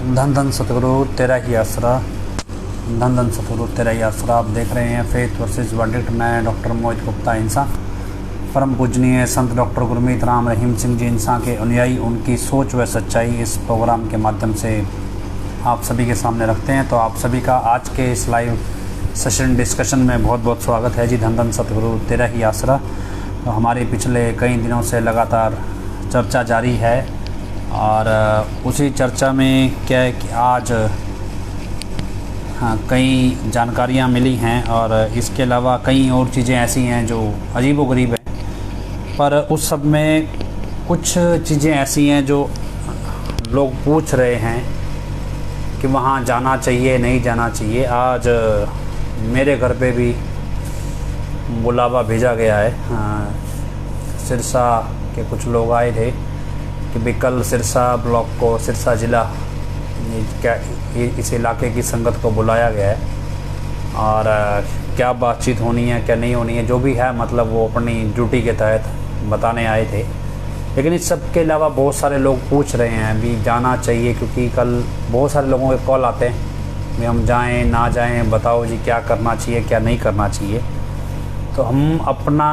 धन धन सतगुरु तेरा ही आसरा, धन धन सतगुरु तेरा ही आसरा। आप देख रहे हैं फेथ वर्सेस वर्डिक्ट। मैं डॉक्टर मोहित गुप्ता इंसान, परम पूजनीय संत डॉक्टर गुरमीत राम रहीम सिंह जी इंसान के अनुयायी, उनकी सोच व सच्चाई इस प्रोग्राम के माध्यम से आप सभी के सामने रखते हैं। तो आप सभी का आज के इस लाइव सेशन डिस्कशन में बहुत बहुत स्वागत है जी। धन धन सतगुरु तेरा ही आसरा। तो हमारे पिछले कई दिनों से लगातार चर्चा जारी है और उसी चर्चा में क्या है कि आज कई जानकारियाँ मिली हैं और इसके अलावा कई और चीज़ें ऐसी हैं जो अजीबोगरीब हैं। पर उस सब में कुछ चीज़ें ऐसी हैं जो लोग पूछ रहे हैं कि वहाँ जाना चाहिए नहीं जाना चाहिए। आज मेरे घर पे भी बुलावा भेजा गया है। सिरसा के कुछ लोग आए थे कि भी कल सिरसा ब्लॉक को, सिरसा ज़िला क्या इस इलाके की संगत को बुलाया गया है और क्या बातचीत होनी है क्या नहीं होनी है जो भी है, मतलब वो अपनी ड्यूटी के तहत बताने आए थे। लेकिन इस सब के अलावा बहुत सारे लोग पूछ रहे हैं भी जाना चाहिए, क्योंकि कल बहुत सारे लोगों के कॉल आते हैं भी हम जाएं ना जाएं, बताओ जी क्या करना चाहिए क्या नहीं करना चाहिए। तो हम अपना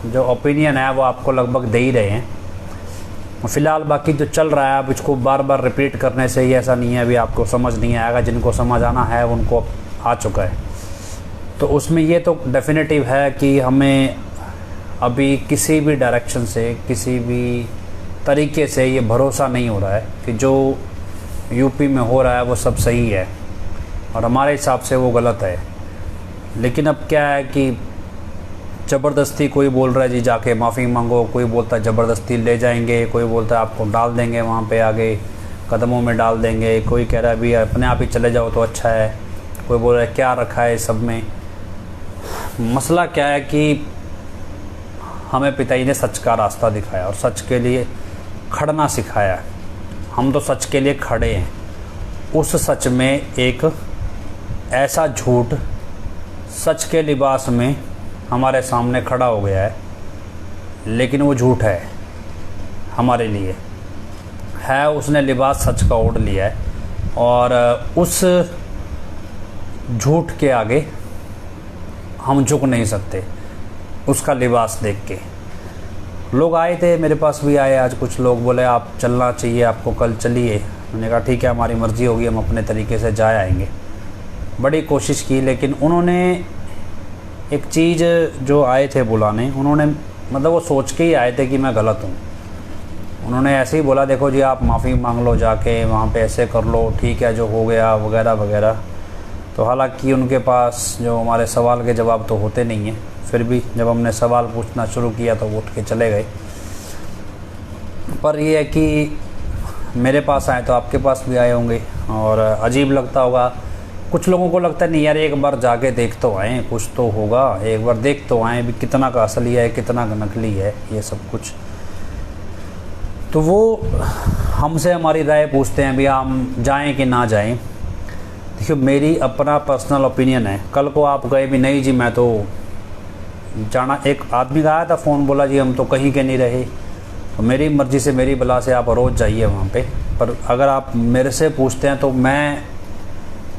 जो ओपिनियन है वो आपको लगभग दे ही रहे हैं फ़िलहाल। बाकी जो चल रहा है अब इसको बार बार रिपीट करने से ही ऐसा नहीं है अभी आपको समझ नहीं आएगा। जिनको समझ आना है उनको आ चुका है। तो उसमें ये तो डेफिनेटिव है कि हमें अभी किसी भी डायरेक्शन से, किसी भी तरीके से ये भरोसा नहीं हो रहा है कि जो यूपी में हो रहा है वो सब सही है और हमारे हिसाब से वो गलत है। लेकिन अब क्या है कि ज़बरदस्ती कोई बोल रहा है जी जाके माफ़ी मांगो, कोई बोलता है ज़बरदस्ती ले जाएंगे, कोई बोलता है आपको डाल देंगे वहाँ पे आगे कदमों में डाल देंगे, कोई कह रहा है भी अपने आप ही चले जाओ तो अच्छा है, कोई बोल रहा है क्या रखा है सब में। मसला क्या है कि हमें पिताजी ने सच का रास्ता दिखाया और सच के लिए खड़ना सिखाया। हम तो सच के लिए खड़े हैं। उस सच में एक ऐसा झूठ सच के लिबास में हमारे सामने खड़ा हो गया है, लेकिन वो झूठ है हमारे लिए है। उसने लिबास सच का ओढ़ लिया है और उस झूठ के आगे हम झुक नहीं सकते। उसका लिबास देख के लोग आए थे, मेरे पास भी आए आज कुछ लोग, बोले आप चलना चाहिए आपको, कल चलिए। मैंने कहा ठीक है हमारी मर्ज़ी होगी, हम अपने तरीके से जा आएंगे। बड़ी कोशिश की, लेकिन उन्होंने एक चीज़ जो आए थे बुलाने, उन्होंने मतलब वो सोच के ही आए थे कि मैं गलत हूँ। उन्होंने ऐसे ही बोला देखो जी आप माफ़ी मांग लो जाके वहाँ पे, ऐसे कर लो ठीक है जो हो गया वगैरह वगैरह। तो हालांकि उनके पास जो हमारे सवाल के जवाब तो होते नहीं हैं, फिर भी जब हमने सवाल पूछना शुरू किया तो वो उठ के चले गए। पर ये है कि मेरे पास आए तो आपके पास भी आए होंगे और अजीब लगता होगा। कुछ लोगों को लगता है नहीं यार एक बार जाके देख तो आएँ, कुछ तो होगा, एक बार देख तो आएँ भी कितना का असली है कितना का नकली है ये सब कुछ। तो वो हमसे हमारी राय पूछते हैं भी हम जाएं कि ना जाएं। देखिए मेरी अपना पर्सनल ओपिनियन है। कल को आप गए भी नहीं जी मैं तो जाना, एक आदमी का आया था फ़ोन, बोला जी हम तो कहीं के नहीं रहे। तो मेरी मर्ज़ी से मेरी बला से आप रोज़ जाइए वहाँ पे। पर अगर आप मेरे से पूछते हैं तो मैं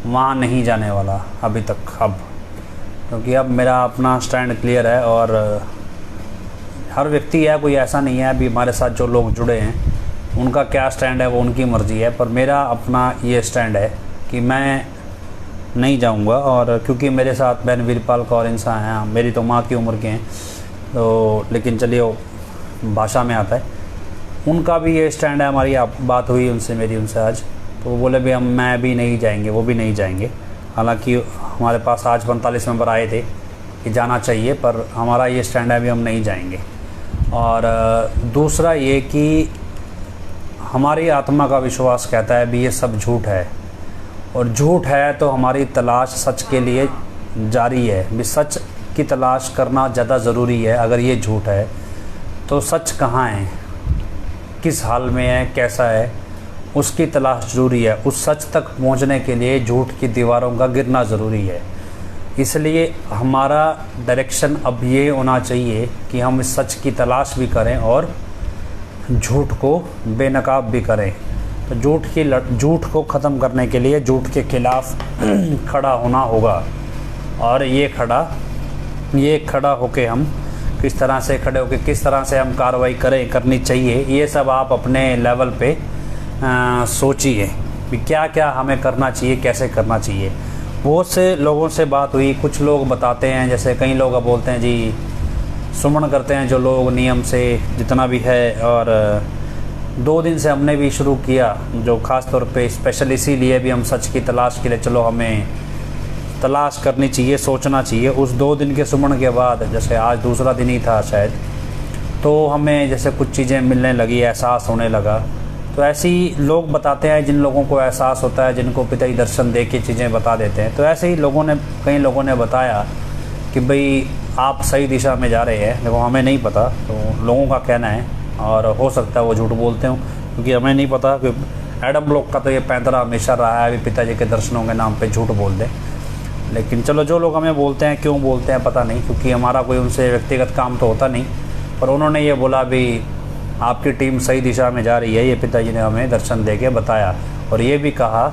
वहाँ नहीं जाने वाला अभी तक, अब क्योंकि अब मेरा अपना स्टैंड क्लियर है। और हर व्यक्ति है, कोई ऐसा नहीं है अभी हमारे साथ जो लोग जुड़े हैं उनका क्या स्टैंड है वो उनकी मर्ज़ी है। पर मेरा अपना ये स्टैंड है कि मैं नहीं जाऊंगा। और क्योंकि मेरे साथ बहन वीरपाल कौर इंसान हैं, मेरी तो माँ की उम्र के हैं, तो लेकिन चलिए वो भाषा में आता है। उनका भी ये स्टैंड है। हमारी बात हुई उनसे, मेरी उनसे आज, तो वो बोले भी मैं भी नहीं जाएंगे, वो भी नहीं जाएंगे। हालांकि हमारे पास आज 45 मेंबर आए थे कि जाना चाहिए, पर हमारा ये स्टैंड है अभी हम नहीं जाएंगे। और दूसरा ये कि हमारी आत्मा का विश्वास कहता है भी ये सब झूठ है और झूठ है तो हमारी तलाश सच के लिए जारी है। भी सच की तलाश करना ज़्यादा ज़रूरी है। अगर ये झूठ है तो सच कहाँ है, किस हाल में है, कैसा है, उसकी तलाश ज़रूरी है। उस सच तक पहुंचने के लिए झूठ की दीवारों का गिरना ज़रूरी है। इसलिए हमारा डायरेक्शन अब ये होना चाहिए कि हम इस सच की तलाश भी करें और झूठ को बेनकाब भी करें। तो झूठ को ख़त्म करने के लिए झूठ के खिलाफ खड़ा होना होगा। और ये खड़ा होके हम किस तरह से खड़े होके किस तरह से हम कार्रवाई करनी चाहिए, ये सब आप अपने लेवल पे सोचिए कि क्या क्या हमें करना चाहिए, कैसे करना चाहिए। बहुत से लोगों से बात हुई, कुछ लोग बताते हैं, जैसे कई लोग अब बोलते हैं जी सुमन करते हैं जो लोग नियम से जितना भी है। और 2 दिन से हमने भी शुरू किया, जो ख़ास तौर पे स्पेशल इसीलिए भी हम सच की तलाश के लिए, चलो हमें तलाश करनी चाहिए, सोचना चाहिए। उस 2 दिन के सुमन के बाद, जैसे आज दूसरा दिन ही था शायद, तो हमें जैसे कुछ चीज़ें मिलने लगी, एहसास होने लगा। तो ऐसे ही लोग बताते हैं, जिन लोगों को एहसास होता है, जिनको पिताजी दर्शन दे के चीज़ें बता देते हैं। तो ऐसे ही कई लोगों ने बताया कि भाई आप सही दिशा में जा रहे हैं। देखो हमें नहीं पता, तो लोगों का कहना है, और हो सकता है वो झूठ बोलते हों, क्योंकि हमें नहीं पता कि एडम ब्लॉक का तो ये पैंतरा हमेशा रहा है, अभी पिताजी के दर्शनों के नाम पे झूठ बोल दें। लेकिन चलो, जो लोग हमें बोलते हैं, क्यों बोलते हैं पता नहीं, क्योंकि हमारा कोई उनसे व्यक्तिगत काम तो होता नहीं। पर उन्होंने ये बोला भी आपकी टीम सही दिशा में जा रही है, ये पिताजी ने हमें दर्शन दे के बताया, और ये भी कहा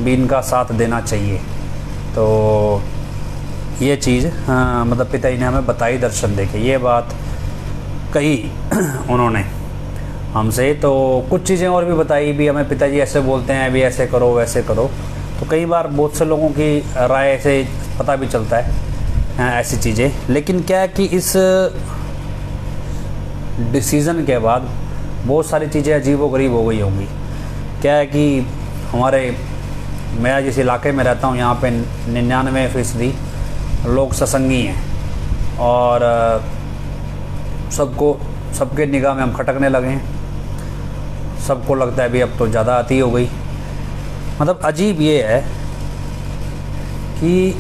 भी इनका साथ देना चाहिए। तो ये चीज़ मतलब पिताजी ने हमें बताई दर्शन दे के, ये बात कही उन्होंने हमसे। तो कुछ चीज़ें और भी बताई भी, हमें पिताजी ऐसे बोलते हैं भी, ऐसे करो वैसे करो। तो कई बार बहुत से लोगों की राय से पता भी चलता है ऐसी चीज़ें। लेकिन क्या है कि इस डिसीज़न के बाद बहुत सारी चीज़ें अजीबोगरीब हो गई होंगी। क्या है कि मैं जिस इलाके में रहता हूँ, यहाँ पे 99% लोग सत्संगी हैं, और सबके निगाह में हम खटकने लगे हैं। सबको लगता है भी अब तो ज़्यादा अति हो गई। मतलब अजीब ये है कि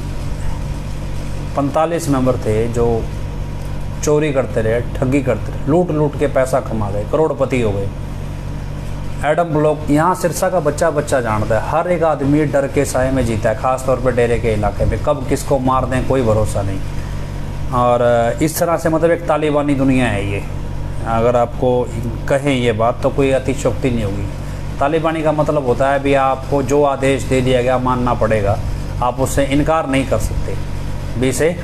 45 मेंबर थे जो चोरी करते रहे, ठगी करते रहे, लूट के पैसा कमा गए, करोड़पति हो गए। एडम ब्लॉक यहाँ सिरसा का बच्चा जानता है, हर एक आदमी डर के साए में जीता है, ख़ास तौर पे डेरे के इलाके में। कब किसको मार दें कोई भरोसा नहीं। और इस तरह से मतलब एक तालिबानी दुनिया है ये। अगर आपको कहें ये बात तो कोई अतिशयोक्ति नहीं होगी। तालिबानी का मतलब होता है भी आपको जो आदेश दे दिया गया मानना पड़ेगा, आप उससे इनकार नहीं कर सकते। भी इसे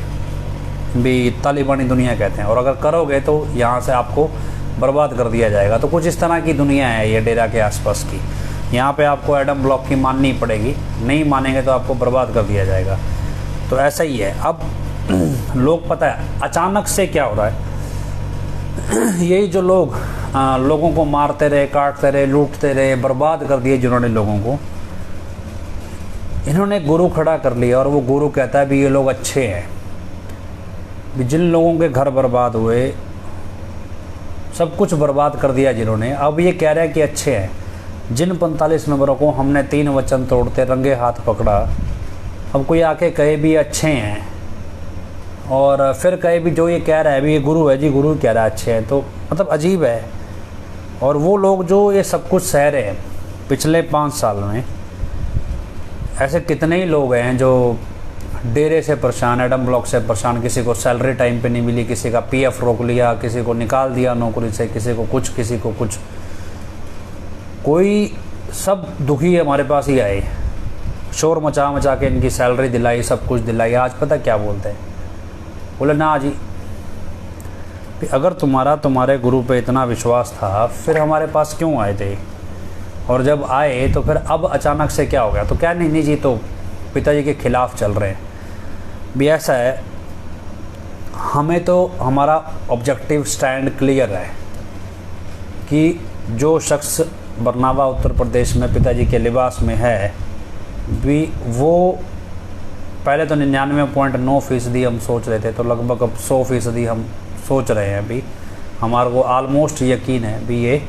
भी तालिबानी दुनिया कहते हैं। और अगर करोगे तो यहाँ से आपको बर्बाद कर दिया जाएगा। तो कुछ इस तरह की दुनिया है ये डेरा के आसपास की। यहाँ पे आपको एडम ब्लॉक की माननी पड़ेगी, नहीं मानेंगे तो आपको बर्बाद कर दिया जाएगा। तो ऐसा ही है। अब लोग, पता है अचानक से क्या हो रहा है, यही जो लोगों को मारते रहे, काटते रहे, लूटते रहे, बर्बाद कर दिए जिन्होंने लोगों को, इन्होंने गुरु खड़ा कर लिया। और वो गुरु कहता है भी ये लोग अच्छे हैं। भी जिन लोगों के घर बर्बाद हुए, सब कुछ बर्बाद कर दिया जिन्होंने, अब ये कह रहे हैं कि अच्छे हैं। जिन 45 मेंबरों को हमने 3 वचन तोड़ते रंगे हाथ पकड़ा, अब कोई आके कहे भी अच्छे हैं, और फिर कहे भी जो ये कह रहा है भी ये गुरु है जी, गुरु कह रहा है अच्छे हैं, तो मतलब अजीब है। और वो लोग जो ये सब कुछ सह रहे हैं पिछले 5 साल में, ऐसे कितने ही लोग हैं जो डेरे से परेशान, एडम ब्लॉक से परेशान, किसी को सैलरी टाइम पे नहीं मिली, किसी का पीएफ रोक लिया, किसी को निकाल दिया नौकरी से, किसी को कुछ, किसी को कुछ। कोई सब दुखी है, हमारे पास ही आए, शोर मचा के इनकी सैलरी दिलाई, सब कुछ दिलाई। आज पता क्या बोलते हैं, बोले ना जी, अगर तुम्हारे गुरु पे इतना विश्वास था फिर हमारे पास क्यों आए थे, और जब आए तो फिर अब अचानक से क्या हो गया। तो क्या नहीं जी, तो पिताजी के खिलाफ चल रहे हैं। भी ऐसा है, हमें तो हमारा ऑब्जेक्टिव स्टैंड क्लियर है कि जो शख्स बरनावा उत्तर प्रदेश में पिताजी के लिबास में है, भी वो पहले तो 99.9% हम सोच रहे थे, तो लगभग अब 100% हम सोच रहे हैं। अभी हमारे को आलमोस्ट यकीन है भी ये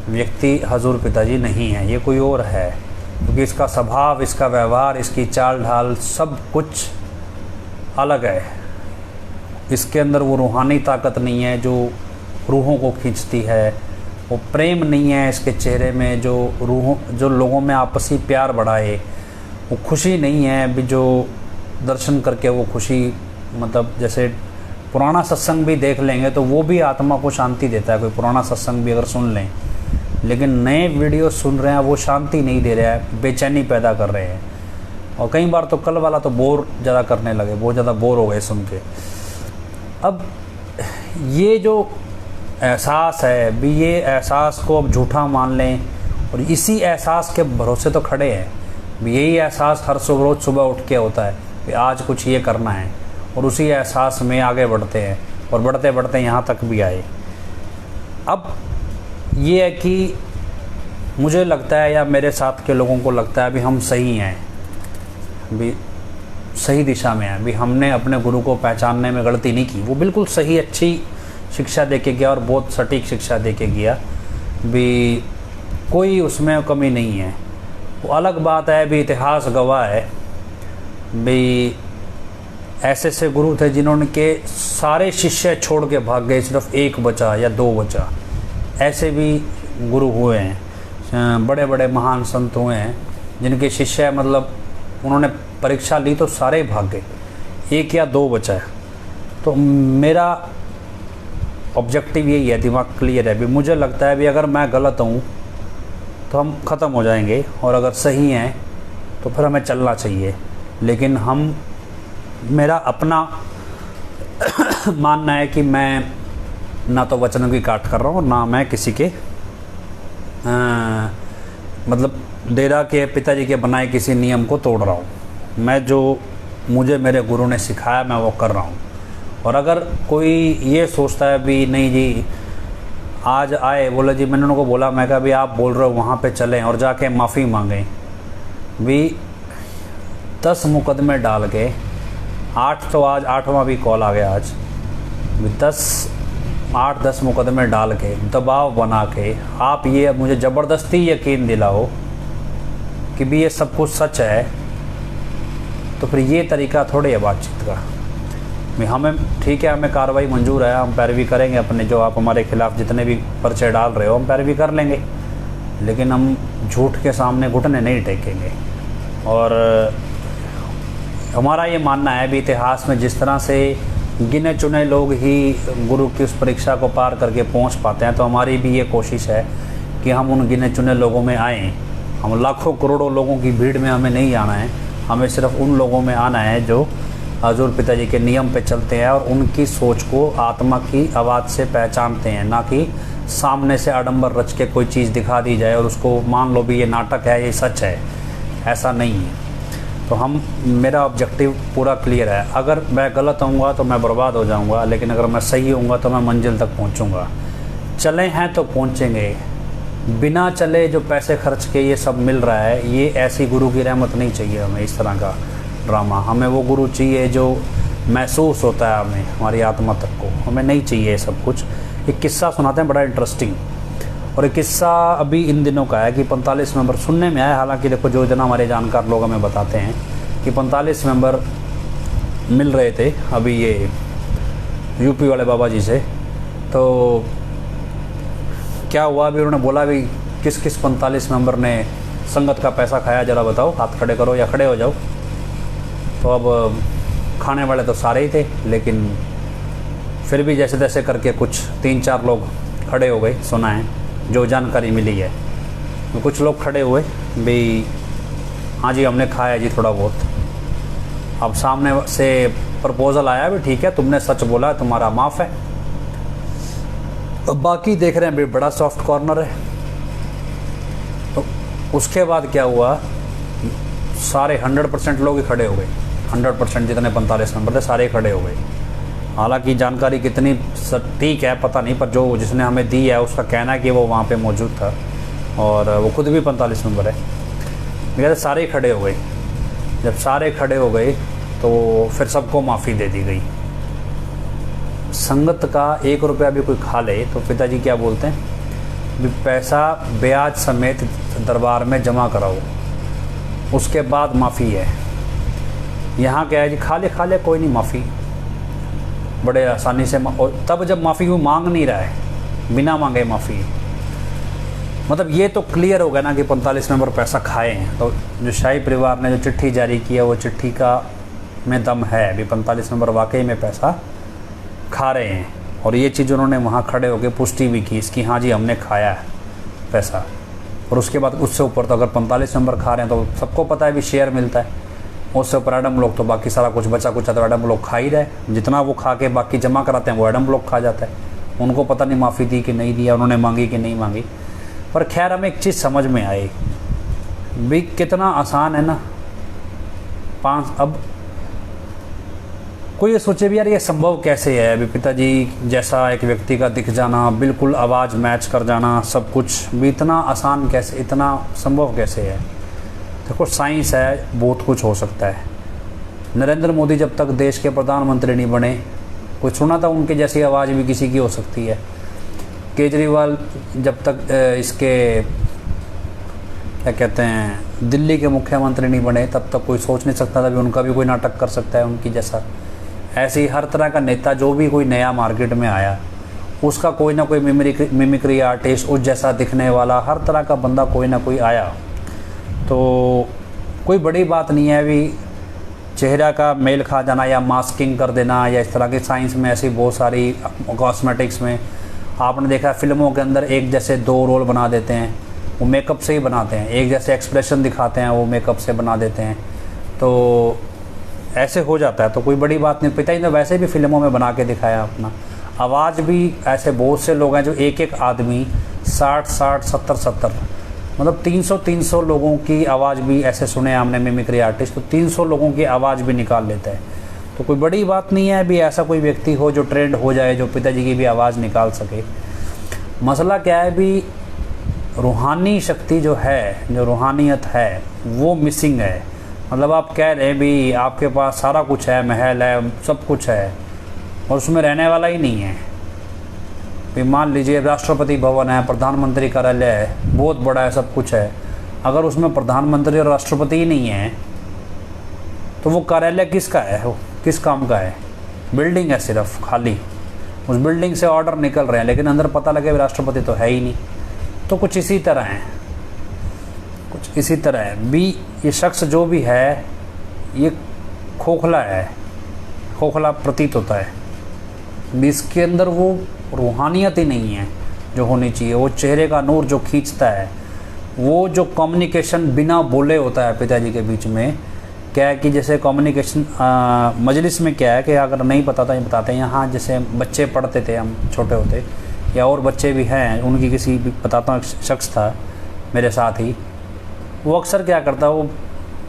व्यक्ति हजूर पिताजी नहीं है, ये कोई और है। क्योंकि इसका स्वभाव, इसका व्यवहार, इसकी चाल ढाल सब कुछ अलग है। इसके अंदर वो रूहानी ताकत नहीं है जो रूहों को खींचती है, वो प्रेम नहीं है इसके चेहरे में जो लोगों में आपसी प्यार बढ़ाए, वो खुशी नहीं है भी जो दर्शन करके वो खुशी, मतलब जैसे पुराना सत्संग भी देख लेंगे तो वो भी आत्मा को शांति देता है। कोई पुराना सत्संग भी अगर सुन लें, लेकिन नए वीडियो सुन रहे हैं वो शांति नहीं दे रहे हैं, बेचैनी पैदा कर रहे हैं। और कई बार तो कल वाला तो बोर ज़्यादा करने लगे, बहुत ज़्यादा बोर हो गए सुन के। अब ये जो एहसास है भी, ये एहसास को अब झूठा मान लें और इसी एहसास के भरोसे तो खड़े हैं भी। यही एहसास हर रोज़ सुबह उठ के होता है कि आज कुछ ये करना है, और उसी एहसास में आगे बढ़ते हैं और बढ़ते बढ़ते यहाँ तक भी आए। अब ये है कि मुझे लगता है या मेरे साथ के लोगों को लगता है भी हम सही हैं, भी सही दिशा में हैं, भी हमने अपने गुरु को पहचानने में गलती नहीं की। वो बिल्कुल सही अच्छी शिक्षा दे के गया और बहुत सटीक शिक्षा दे के गया, भी कोई उसमें कमी नहीं है। वो अलग बात है भी, इतिहास गवाह है भी ऐसे ऐसे गुरु थे जिन्होंने के सारे शिष्य छोड़ के भाग गए, सिर्फ एक बचा या दो बचा। ऐसे भी गुरु हुए हैं, बड़े बड़े महान संत हुए हैं जिनके शिष्य मतलब उन्होंने परीक्षा ली तो सारे भाग गए, एक या दो बचा है। तो मेरा ऑब्जेक्टिव यही है, दिमाग क्लियर है भी। मुझे लगता है भी अगर मैं गलत हूँ तो हम ख़त्म हो जाएंगे, और अगर सही हैं तो फिर हमें चलना चाहिए। लेकिन मेरा अपना मानना है कि मैं ना तो वचनों की काट कर रहा हूँ, ना मैं किसी के मतलब डेरा के पिताजी के बनाए किसी नियम को तोड़ रहा हूँ। मैं जो मुझे मेरे गुरु ने सिखाया मैं वो कर रहा हूँ। और अगर कोई ये सोचता है भी नहीं जी, आज आए बोले जी, मैंने उनको बोला, मैं कहा भी आप बोल रहे हो वहाँ पे चलें और जाके माफ़ी मांगें भी। 10 मुकदमे डाल के 8 तो आज 8वां भी कॉल आ गया आज भी, 8-10 मुकदमे डाल के दबाव बना के आप ये मुझे ज़बरदस्ती यकीन दिलाओ कि भी ये सब कुछ सच है, तो फिर ये तरीका थोड़ी है बातचीत का भी। हमें ठीक है, हमें कार्रवाई मंजूर है, हम पैरवी करेंगे अपने, जो आप हमारे खिलाफ़ जितने भी पर्चे डाल रहे हो हम पैरवी कर लेंगे, लेकिन हम झूठ के सामने घुटने नहीं टेकेंगे। और हमारा ये मानना है भी, इतिहास में जिस तरह से गिने चुने लोग ही गुरु की उस परीक्षा को पार करके पहुंच पाते हैं, तो हमारी भी ये कोशिश है कि हम उन गिने चुने लोगों में आएँ। हम लाखों करोड़ों लोगों की भीड़ में हमें नहीं आना है, हमें सिर्फ उन लोगों में आना है जो हजूर पिताजी के नियम पे चलते हैं और उनकी सोच को आत्मा की आवाज़ से पहचानते हैं, ना कि सामने से आडंबर रच के कोई चीज़ दिखा दी जाए और उसको मान लो भी ये नाटक है, ये सच है। ऐसा नहीं है। तो मेरा ऑब्जेक्टिव पूरा क्लियर है। अगर मैं गलत होऊंगा तो मैं बर्बाद हो जाऊंगा, लेकिन अगर मैं सही होऊंगा तो मैं मंजिल तक पहुंचूंगा। चले हैं तो पहुंचेंगे, बिना चले जो पैसे खर्च के ये सब मिल रहा है, ये ऐसी गुरु की रहमत नहीं चाहिए हमें, इस तरह का ड्रामा। हमें वो गुरु चाहिए जो महसूस होता है हमें, हमारी आत्मा तक को। हमें नहीं चाहिए ये सब कुछ। एक किस्सा सुनाते हैं बड़ा इंटरेस्टिंग, और एक किस्सा अभी इन दिनों का है कि 45 मेंबर सुनने में आया। हालांकि देखो, जो इतना हमारे जानकार लोग हमें बताते हैं कि 45 मेंबर मिल रहे थे अभी ये यूपी वाले बाबा जी से। तो क्या हुआ, अभी उन्होंने बोला भी किस किस 45 मेंबर ने संगत का पैसा खाया, ज़रा बताओ, हाथ खड़े करो या खड़े हो जाओ। तो अब खाने वाले तो सारे ही थे, लेकिन फिर भी जैसे तैसे करके कुछ 3-4 लोग खड़े हो गए, सुना है जो जानकारी मिली है। तो कुछ लोग खड़े हुए भी, हाँ जी हमने खाया जी थोड़ा बहुत। अब सामने से प्रपोजल आया भी, ठीक है तुमने सच बोला, तुम्हारा माफ़ है। अब बाकी देख रहे हैं भी बड़ा सॉफ्ट कॉर्नर है। तो उसके बाद क्या हुआ, सारे 100% लोग ही खड़े हो गए। 100% जितने 45 मेंबर थे सारे खड़े हो गए। हालांकि जानकारी कितनी सटीक है पता नहीं, पर जो जिसने हमें दी है उसका कहना है कि वो वहाँ पे मौजूद था और वो खुद भी 45 मेंबर है। मेरे सारे ही खड़े हो गए। जब सारे खड़े हो गए तो फिर सबको माफ़ी दे दी गई। संगत का 1 रुपया भी कोई खा ले तो पिताजी क्या बोलते हैं भी, पैसा ब्याज समेत दरबार में जमा कराओ, उसके बाद माफ़ी है। यहाँ क्या है जी, खा ले कोई नहीं, माफ़ी बड़े आसानी से। और तब जब माफ़ी वो मांग नहीं रहा है, बिना मांगे माफ़ी, मतलब ये तो क्लियर हो गया ना कि 45 मेंबर पैसा खाए हैं। तो जो शाही परिवार ने जो चिट्ठी जारी की है वो चिट्ठी का में दम है भी, 45 मेंबर वाकई में पैसा खा रहे हैं। और ये चीज़ उन्होंने वहाँ खड़े होकर पुष्टि भी की इसकी, हाँ जी हमने खाया है पैसा, और उसके बाद उससे ऊपर तो अगर 45 नंबर खा रहे हैं तो सबको पता है भी शेयर मिलता है, उससे ऊपर एडम ब्लॉक तो बाकी सारा कुछ बचा कुछ तो एडम ब्लॉक खा ही रहे, जितना वो खा के बाकी जमा कराते हैं वो एडम ब्लॉक खा जाता है। उनको पता नहीं माफ़ी दी कि नहीं दिया, उन्होंने मांगी कि नहीं मांगी। पर खैर हमें एक चीज़ समझ में आई भी कितना आसान है ना। अब कोई ये सोचे भी यार ये संभव कैसे है, अभी पिताजी जैसा एक व्यक्ति का दिख जाना, बिल्कुल आवाज़ मैच कर जाना, सब कुछ भी इतना आसान कैसे, इतना संभव कैसे है। देखो साइंस है, बहुत कुछ हो सकता है। नरेंद्र मोदी जब तक देश के प्रधानमंत्री नहीं बने, कोई सुना था उनके जैसी आवाज़ भी किसी की हो सकती है। केजरीवाल जब तक इसके क्या कहते हैं दिल्ली के मुख्यमंत्री नहीं बने, तब तक कोई सोच नहीं सकता था भी उनका भी कोई नाटक कर सकता है उनकी जैसा। ऐसे ही हर तरह का नेता जो भी कोई नया मार्केट में आया, उसका कोई ना कोई मिमिक्री आर्टिस्ट, उस जैसा दिखने वाला, हर तरह का बंदा कोई ना कोई आया। तो कोई बड़ी बात नहीं है अभी चेहरा का मेल खा जाना या मास्किंग कर देना, या इस तरह की साइंस में ऐसी बहुत सारी, कॉस्मेटिक्स में आपने देखा फिल्मों के अंदर एक जैसे 2 रोल बना देते हैं, वो मेकअप से ही बनाते हैं। एक जैसे एक्सप्रेशन दिखाते हैं वो मेकअप से बना देते हैं। तो ऐसे हो जाता है, तो कोई बड़ी बात नहीं। पिताजी ने वैसे भी फिल्मों में बना के दिखाया अपना। आवाज़ भी ऐसे बहुत से लोग हैं जो एक आदमी 60 70 मतलब 300 लोगों की आवाज़ भी ऐसे सुने हमने मिमिक्री आर्टिस्ट, तो 300 लोगों की आवाज़ भी निकाल लेता है। तो कोई बड़ी बात नहीं है अभी ऐसा कोई व्यक्ति हो जो ट्रेंड हो जाए, जो पिताजी की भी आवाज़ निकाल सके। मसला क्या है भी रूहानी शक्ति जो है, जो रूहानियत है वो मिसिंग है। मतलब आप कह रहे हैं भी आपके पास सारा कुछ है, महल है, सब कुछ है, और उसमें रहने वाला ही नहीं है। भी मान लीजिए राष्ट्रपति भवन है, प्रधानमंत्री कार्यालय है, बहुत बड़ा है, सब कुछ है, अगर उसमें प्रधानमंत्री और राष्ट्रपति ही नहीं है तो वो कार्यालय किसका है, वो किस काम का है? बिल्डिंग है सिर्फ खाली, उस बिल्डिंग से ऑर्डर निकल रहे हैं लेकिन अंदर पता लगे राष्ट्रपति तो है ही नहीं। तो कुछ इसी तरह है, कुछ इसी तरह है भी ये शख्स जो भी है ये खोखला है, खोखला प्रतीत होता है भी इसके अंदर वो रूहानियत ही नहीं है जो होनी चाहिए। वो चेहरे का नूर जो खींचता है, वो जो कम्युनिकेशन बिना बोले होता है पिताजी के बीच में। क्या है कि जैसे कम्युनिकेशन मजलिस में क्या है कि अगर नहीं पता था ये बताते हैं, यहाँ जैसे बच्चे पढ़ते थे हम छोटे होते, या और बच्चे भी हैं, उनकी किसी भी बताता हूँ शख्स था मेरे साथ ही, वो अक्सर क्या करता, वो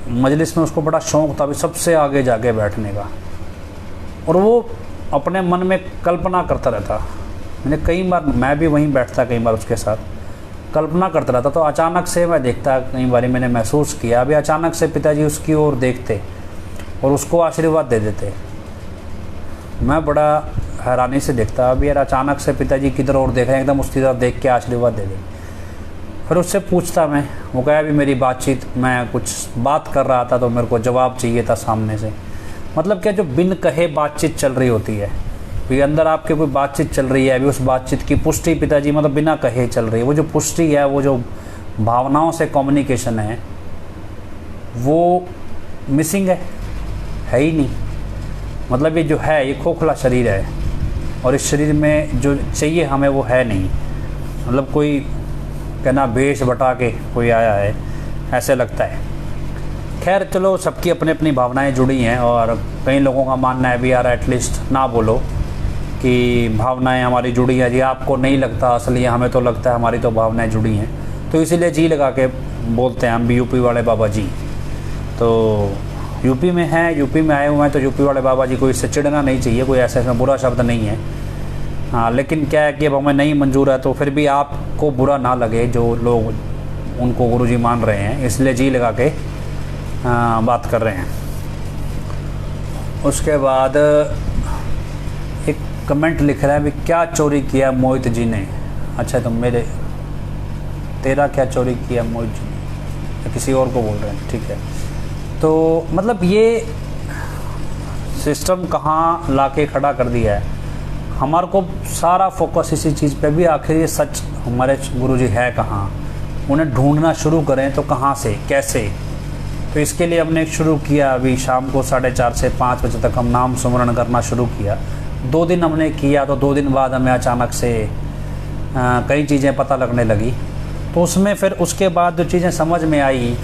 मजलिस में उसको बड़ा शौक़ था भी सबसे आगे जाके बैठने का, और वो अपने मन में कल्पना करता रहता। मैंने कई बार, मैं भी वहीं बैठता कई बार उसके साथ, कल्पना करता रहता। तो अचानक से मैं देखता, कई बार मैंने महसूस किया अभी अचानक से पिताजी उसकी ओर देखते और उसको आशीर्वाद दे देते। मैं बड़ा हैरानी से देखता अभी यार अचानक से पिताजी किधर और देख रहे हैं, एकदम उसकी तरफ देख के आशीर्वाद दे दे। फिर उससे पूछता मैं, वो कहा अभी मेरी बातचीत, मैं कुछ बात कर रहा था तो मेरे को जवाब चाहिए था सामने से। मतलब क्या, जो बिन कहे बातचीत चल रही होती है, भी अंदर आपके कोई बातचीत चल रही है, अभी उस बातचीत की पुष्टि पिताजी मतलब बिना कहे चल रही है। वो जो पुष्टि है, वो जो भावनाओं से कम्युनिकेशन है, वो मिसिंग है ही नहीं। मतलब ये जो है ये खोखला शरीर है, और इस शरीर में जो चाहिए हमें वो है नहीं। मतलब कोई कहना भेष बटा के कोई आया है ऐसे लगता है। खैर चलो, सबकी अपनी अपनी भावनाएं जुड़ी हैं, और कई लोगों का मानना है भी यार एटलीस्ट ना बोलो कि भावनाएं हमारी जुड़ी हैं। जी आपको नहीं लगता असली, हमें तो लगता है हमारी तो भावनाएं जुड़ी हैं, तो इसीलिए जी लगा के बोलते हैं हम भी यूपी वाले बाबा जी। तो यूपी में हैं, यूपी में आए हुए हैं, तो यूपी वाले बाबा जी को इससे चिढ़ना नहीं चाहिए, कोई ऐसा इसमें बुरा शब्द नहीं है। हाँ, लेकिन क्या है कि अब हमें नहीं मंजूर है, तो फिर भी आपको बुरा ना लगे जो लोग उनको गुरुजी मान रहे हैं, इसलिए जी लगा के बात कर रहे हैं। उसके बाद एक कमेंट लिख रहा है भी क्या चोरी किया मोहित जी ने। अच्छा, तो तेरा क्या चोरी किया मोहित जी ने, या किसी और को बोल रहे हैं? ठीक है। तो मतलब ये सिस्टम कहाँ लाके खड़ा कर दिया है, हमारे को सारा फोकस इसी चीज़ पे भी आखिर ये सच हमारे गुरुजी है कहाँ, उन्हें ढूंढना शुरू करें तो कहाँ से कैसे। तो इसके लिए हमने शुरू किया, अभी शाम को 4:30 से 5 बजे तक हम नाम सुमरण करना शुरू किया। 2 दिन हमने किया, तो 2 दिन बाद हमें अचानक से कई चीज़ें पता लगने लगी। तो उसमें फिर उसके बाद जो चीज़ें समझ में आई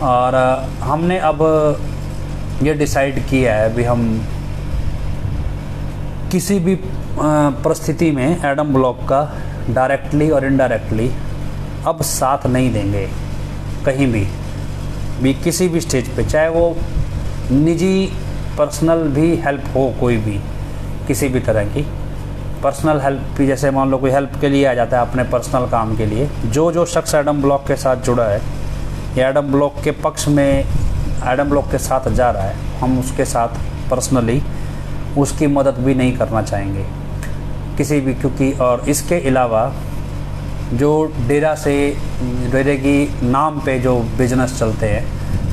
और हमने अब ये डिसाइड किया है भी हम किसी भी परिस्थिति में एडम ब्लॉक का डायरेक्टली और इनडायरेक्टली अब साथ नहीं देंगे कहीं भी किसी भी स्टेज पे, चाहे वो निजी पर्सनल भी हेल्प हो, कोई भी किसी भी तरह की पर्सनल हेल्प भी, जैसे मान लो कोई हेल्प के लिए आ जाता है अपने पर्सनल काम के लिए, जो शख्स एडम ब्लॉक के साथ जुड़ा है या एडम ब्लॉक के पक्ष में एडम ब्लॉक के साथ जा रहा है, हम उसके साथ पर्सनली उसकी मदद भी नहीं करना चाहेंगे किसी भी, क्योंकि और इसके अलावा जो डेरे की नाम पे जो बिजनेस चलते हैं,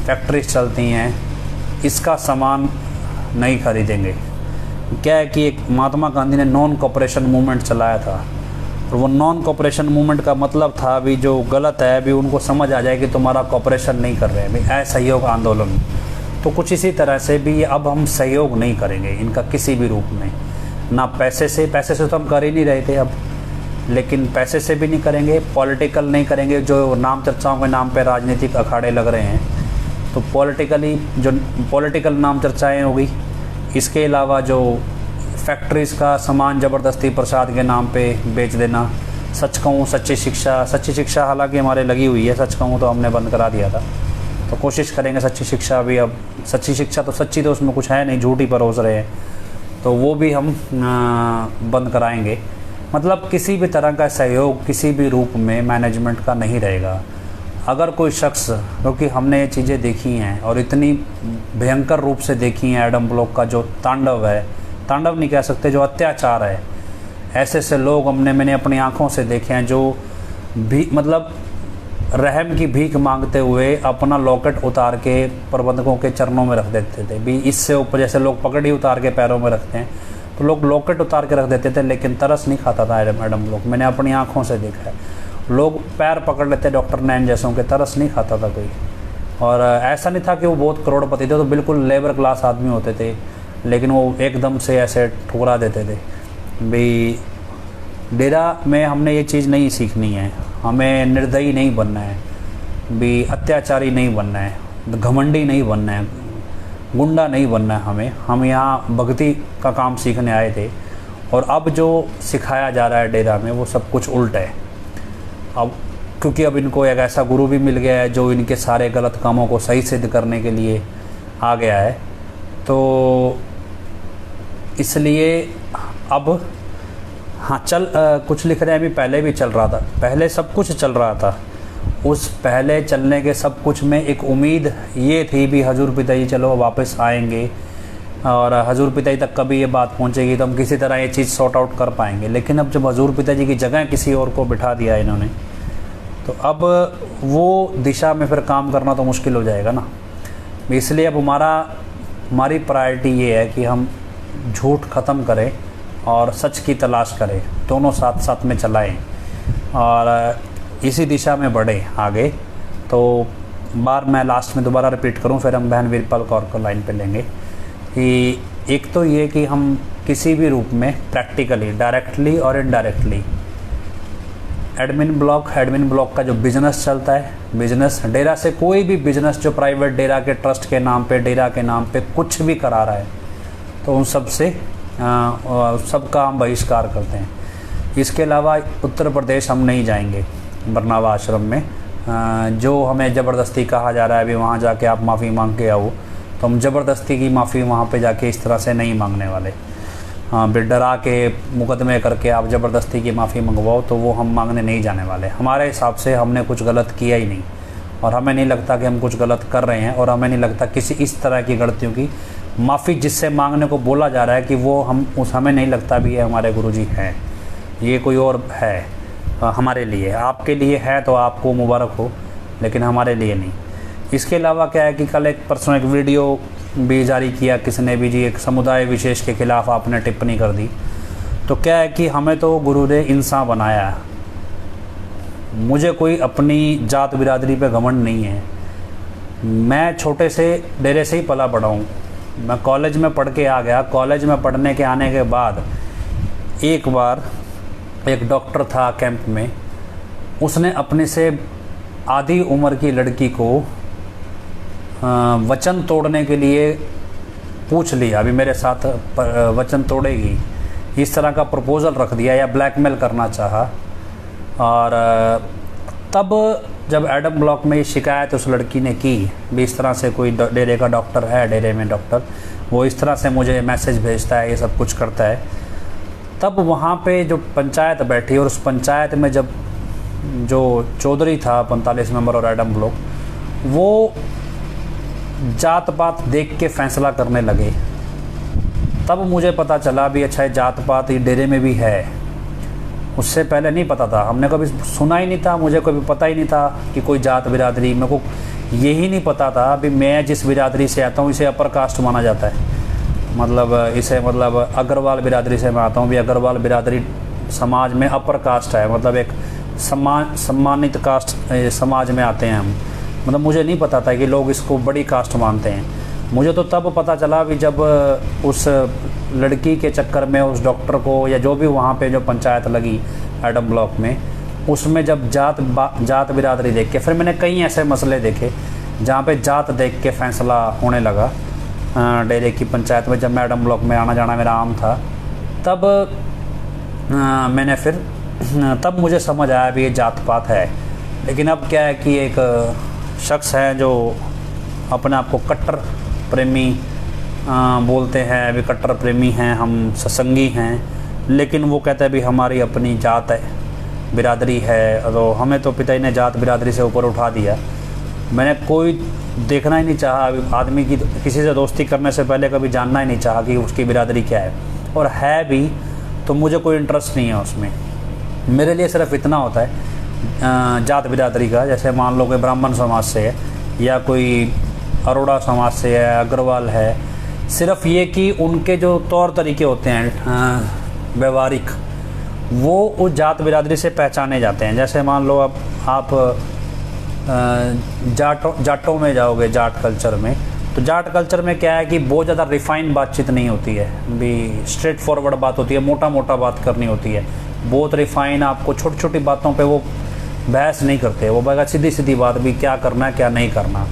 फैक्ट्रीज चलती हैं, इसका सामान नहीं खरीदेंगे। क्या है कि एक महात्मा गांधी ने नॉन कोऑपरेशन मूवमेंट चलाया था और वो नॉन कोऑपरेशन मूवमेंट का मतलब था भी जो गलत है भी उनको समझ आ जाए कि तुम्हारा कोऑपरेशन नहीं कर रहे हैं भी असहयोग आंदोलन। तो कुछ इसी तरह से भी अब हम सहयोग नहीं करेंगे इनका किसी भी रूप में, ना पैसे से तो हम कर ही नहीं रहे थे अब, लेकिन पैसे से भी नहीं करेंगे, पॉलिटिकल नहीं करेंगे, जो नाम चर्चाओं के नाम पे राजनीतिक अखाड़े लग रहे हैं तो पॉलिटिकल नाम चर्चाएं हो गई। इसके अलावा जो फैक्ट्रीज़ का सामान ज़बरदस्ती प्रसाद के नाम पे बेच देना, सच कहूँ सच्ची शिक्षा हालांकि हमारे लगी हुई है, सच कहूँ तो हमने बंद करा दिया था, तो कोशिश करेंगे सच्ची शिक्षा भी, अब सच्ची शिक्षा तो सच्ची तो उसमें कुछ है नहीं, झूठी परोस रहे हैं, तो वो भी हम बंद कराएंगे। मतलब किसी भी तरह का सहयोग किसी भी रूप में मैनेजमेंट का नहीं रहेगा। अगर कोई शख्स, क्योंकि हमने ये चीज़ें देखी हैं और इतनी भयंकर रूप से देखी हैं, एडम ब्लॉक का जो तांडव है, तांडव नहीं कह सकते, जो अत्याचार है, ऐसे लोग मैंने अपनी आंखों से देखे हैं जो भी मतलब रहम की भीख मांगते हुए अपना लॉकेट उतार के प्रबंधकों के चरणों में रख देते थे भी, इससे ऊपर जैसे लोग पगड़ी उतार के पैरों में रखते हैं तो लोग लॉकेट उतार के रख देते थे, लेकिन तरस नहीं खाता था एडम ब्लॉक। मैंने अपनी आंखों से देखा है, लोग पैर पकड़ लेते डॉक्टर नैन जैसों के, तरस नहीं खाता था कोई। और ऐसा नहीं था कि वो बहुत करोड़पति थे, तो बिल्कुल लेबर क्लास आदमी होते थे, लेकिन वो एकदम से ऐसे ठुकरा देते थे भी। डेरा में हमने ये चीज़ नहीं सीखनी है, हमें निर्दयी नहीं बनना है भी, अत्याचारी नहीं बनना है, घमंडी नहीं बनना है, गुंडा नहीं बनना है हम यहाँ भक्ति का काम सीखने आए थे। और अब जो सिखाया जा रहा है डेरा में वो सब कुछ उल्ट है अब, क्योंकि अब इनको एक ऐसा गुरु भी मिल गया है जो इनके सारे गलत कामों को सही सिद्ध करने के लिए आ गया है। तो इसलिए अब हाँ कुछ लिख रहे हैं, अभी पहले भी चल रहा था, पहले सब कुछ चल रहा था, उस पहले चलने के सब कुछ में एक उम्मीद ये थी भी हजूर पिताजी चलो वापस आएंगे और हजूर पिताजी तक कभी ये बात पहुंचेगी तो हम किसी तरह ये चीज़ सॉर्ट आउट कर पाएंगे। लेकिन अब जब हजूर पिताजी की जगह किसी और को बिठा दिया इन्होंने, तो अब वो दिशा में फिर काम करना तो मुश्किल हो जाएगा ना। इसलिए अब हमारी प्रायोरिटी ये है कि हम झूठ ख़त्म करें और सच की तलाश करें, दोनों साथ साथ में चलाएं और इसी दिशा में बढ़े आगे। तो मैं लास्ट में दोबारा रिपीट करूं, फिर हम बहन वीरपाल कौर को लाइन पे लेंगे कि एक तो ये कि हम किसी भी रूप में प्रैक्टिकली, डायरेक्टली और इनडायरेक्टली एडमिन ब्लॉक का जो बिज़नेस चलता है, बिज़नेस डेरा से कोई भी बिज़नेस जो प्राइवेट डेरा के ट्रस्ट के नाम पे, डेरा के नाम पे कुछ भी करा रहा है, तो उन सब से सबका हम बहिष्कार करते हैं। इसके अलावा उत्तर प्रदेश हम नहीं जाएंगे बरनावा आश्रम में, जो हमें ज़बरदस्ती कहा जा रहा है अभी वहाँ जाके आप माफ़ी मांग के आओ, तो हम ज़बरदस्ती की माफ़ी वहाँ पे जाके इस तरह से नहीं मांगने वाले। हाँ, फिर डरा के मुकदमे करके आप ज़बरदस्ती की माफ़ी मंगवाओ तो वो हम मांगने नहीं जाने वाले। हमारे हिसाब से हमने कुछ गलत किया ही नहीं और हमें नहीं लगता कि हम कुछ गलत कर रहे हैं, और हमें नहीं लगता किसी इस तरह की गलतियों की माफ़ी जिससे मांगने को बोला जा रहा है कि वो हमें नहीं लगता भी ये हमारे गुरुजी हैं, ये कोई और है हमारे लिए। आपके लिए है तो आपको मुबारक हो, लेकिन हमारे लिए नहीं। इसके अलावा क्या है कि कल एक परसों एक वीडियो भी जारी किया किसने भी जी, एक समुदाय विशेष के खिलाफ आपने टिप्पणी कर दी। तो क्या है कि हमें तो गुरु ने इंसान बनाया है, मुझे कोई अपनी जात बिरादरी पे घमंड नहीं है। मैं छोटे से डेरे से ही पला बड़ा हूँ, मैं कॉलेज में पढ़ के आ गया। कॉलेज में पढ़ने के आने के बाद एक बार एक डॉक्टर था कैंप में, उसने अपने से आधी उम्र की लड़की को वचन तोड़ने के लिए पूछ लिया, अभी मेरे साथ वचन तोड़ेगी, इस तरह का प्रपोज़ल रख दिया या ब्लैकमेल करना चाहा। और तब जब एडम ब्लॉक में ये शिकायत उस लड़की ने की भी इस तरह से कोई डेरे का डॉक्टर है, डेरे में डॉक्टर, वो इस तरह से मुझे मैसेज भेजता है, ये सब कुछ करता है, तब वहाँ पे जो पंचायत बैठी और उस पंचायत में जब जो चौधरी था 45 मेंबर और एडम ब्लॉक, वो जात पात देख के फैसला करने लगे। तब मुझे पता चला भी अच्छा जात पात ये डेरे में भी है, उससे पहले नहीं पता था, हमने कभी सुना ही नहीं था, मुझे कभी पता ही नहीं था कि कोई जात बिरादरी, मेरे को यही नहीं पता था भी मैं जिस बिरादरी से आता हूँ इसे अपर कास्ट माना जाता है, मतलब इसे मतलब अग्रवाल बिरादरी से मैं आता हूँ भी अग्रवाल बिरादरी समाज में अपर कास्ट है, मतलब एक सम्मानित कास्ट समाज में आते हैं हम। मतलब मुझे नहीं पता था कि लोग इसको बड़ी कास्ट मानते हैं। मुझे तो तब पता चला भी जब उस लड़की के चक्कर में उस डॉक्टर को या जो भी वहाँ पे जो पंचायत लगी एडम ब्लॉक में, उसमें जब जात बिरादरी देख के, फिर मैंने कई ऐसे मसले देखे जहाँ पे जात देख के फैसला होने लगा डेरे की पंचायत में। जब मैं एडम ब्लॉक में आना जाना मेरा आम था, तब मैंने फिर तब मुझे समझ आया भी ये जात पात है। लेकिन अब क्या है कि एक शख्स है जो अपने आप को कट्टर प्रेमी बोलते हैं, अभी कट्टर प्रेमी हैं, हम सत्संगी हैं, लेकिन वो कहते हैं भी हमारी अपनी जात है, बिरादरी है, तो हमें तो पिताजी ने जात बिरादरी से ऊपर उठा दिया। मैंने कोई देखना ही नहीं चाहा, आदमी की किसी से दोस्ती करने से पहले कभी जानना ही नहीं चाहा कि उसकी बिरादरी क्या है, और है भी तो मुझे कोई इंटरेस्ट नहीं है उसमें। मेरे लिए सिर्फ इतना होता है जात बिरादरी का, जैसे मान लो कोई ब्राह्मण समाज से है या कोई अरोड़ा समाज से है, अग्रवाल है, सिर्फ ये कि उनके जो तौर तरीके होते हैं व्यवहारिक, वो उस जात बिरादरी से पहचाने जाते हैं। जैसे मान लो अब आप जाटों में जाओगे, जाट कल्चर में, तो जाट कल्चर में क्या है कि बहुत ज़्यादा रिफाइन बातचीत नहीं होती है, भी स्ट्रेट फॉरवर्ड बात होती है, मोटा मोटा बात करनी होती है, बहुत रिफाइन, आपको छोटी छोटी बातों पे वो बहस नहीं करते, वो बगैर सीधी सीधी बात भी क्या करना है क्या नहीं करना,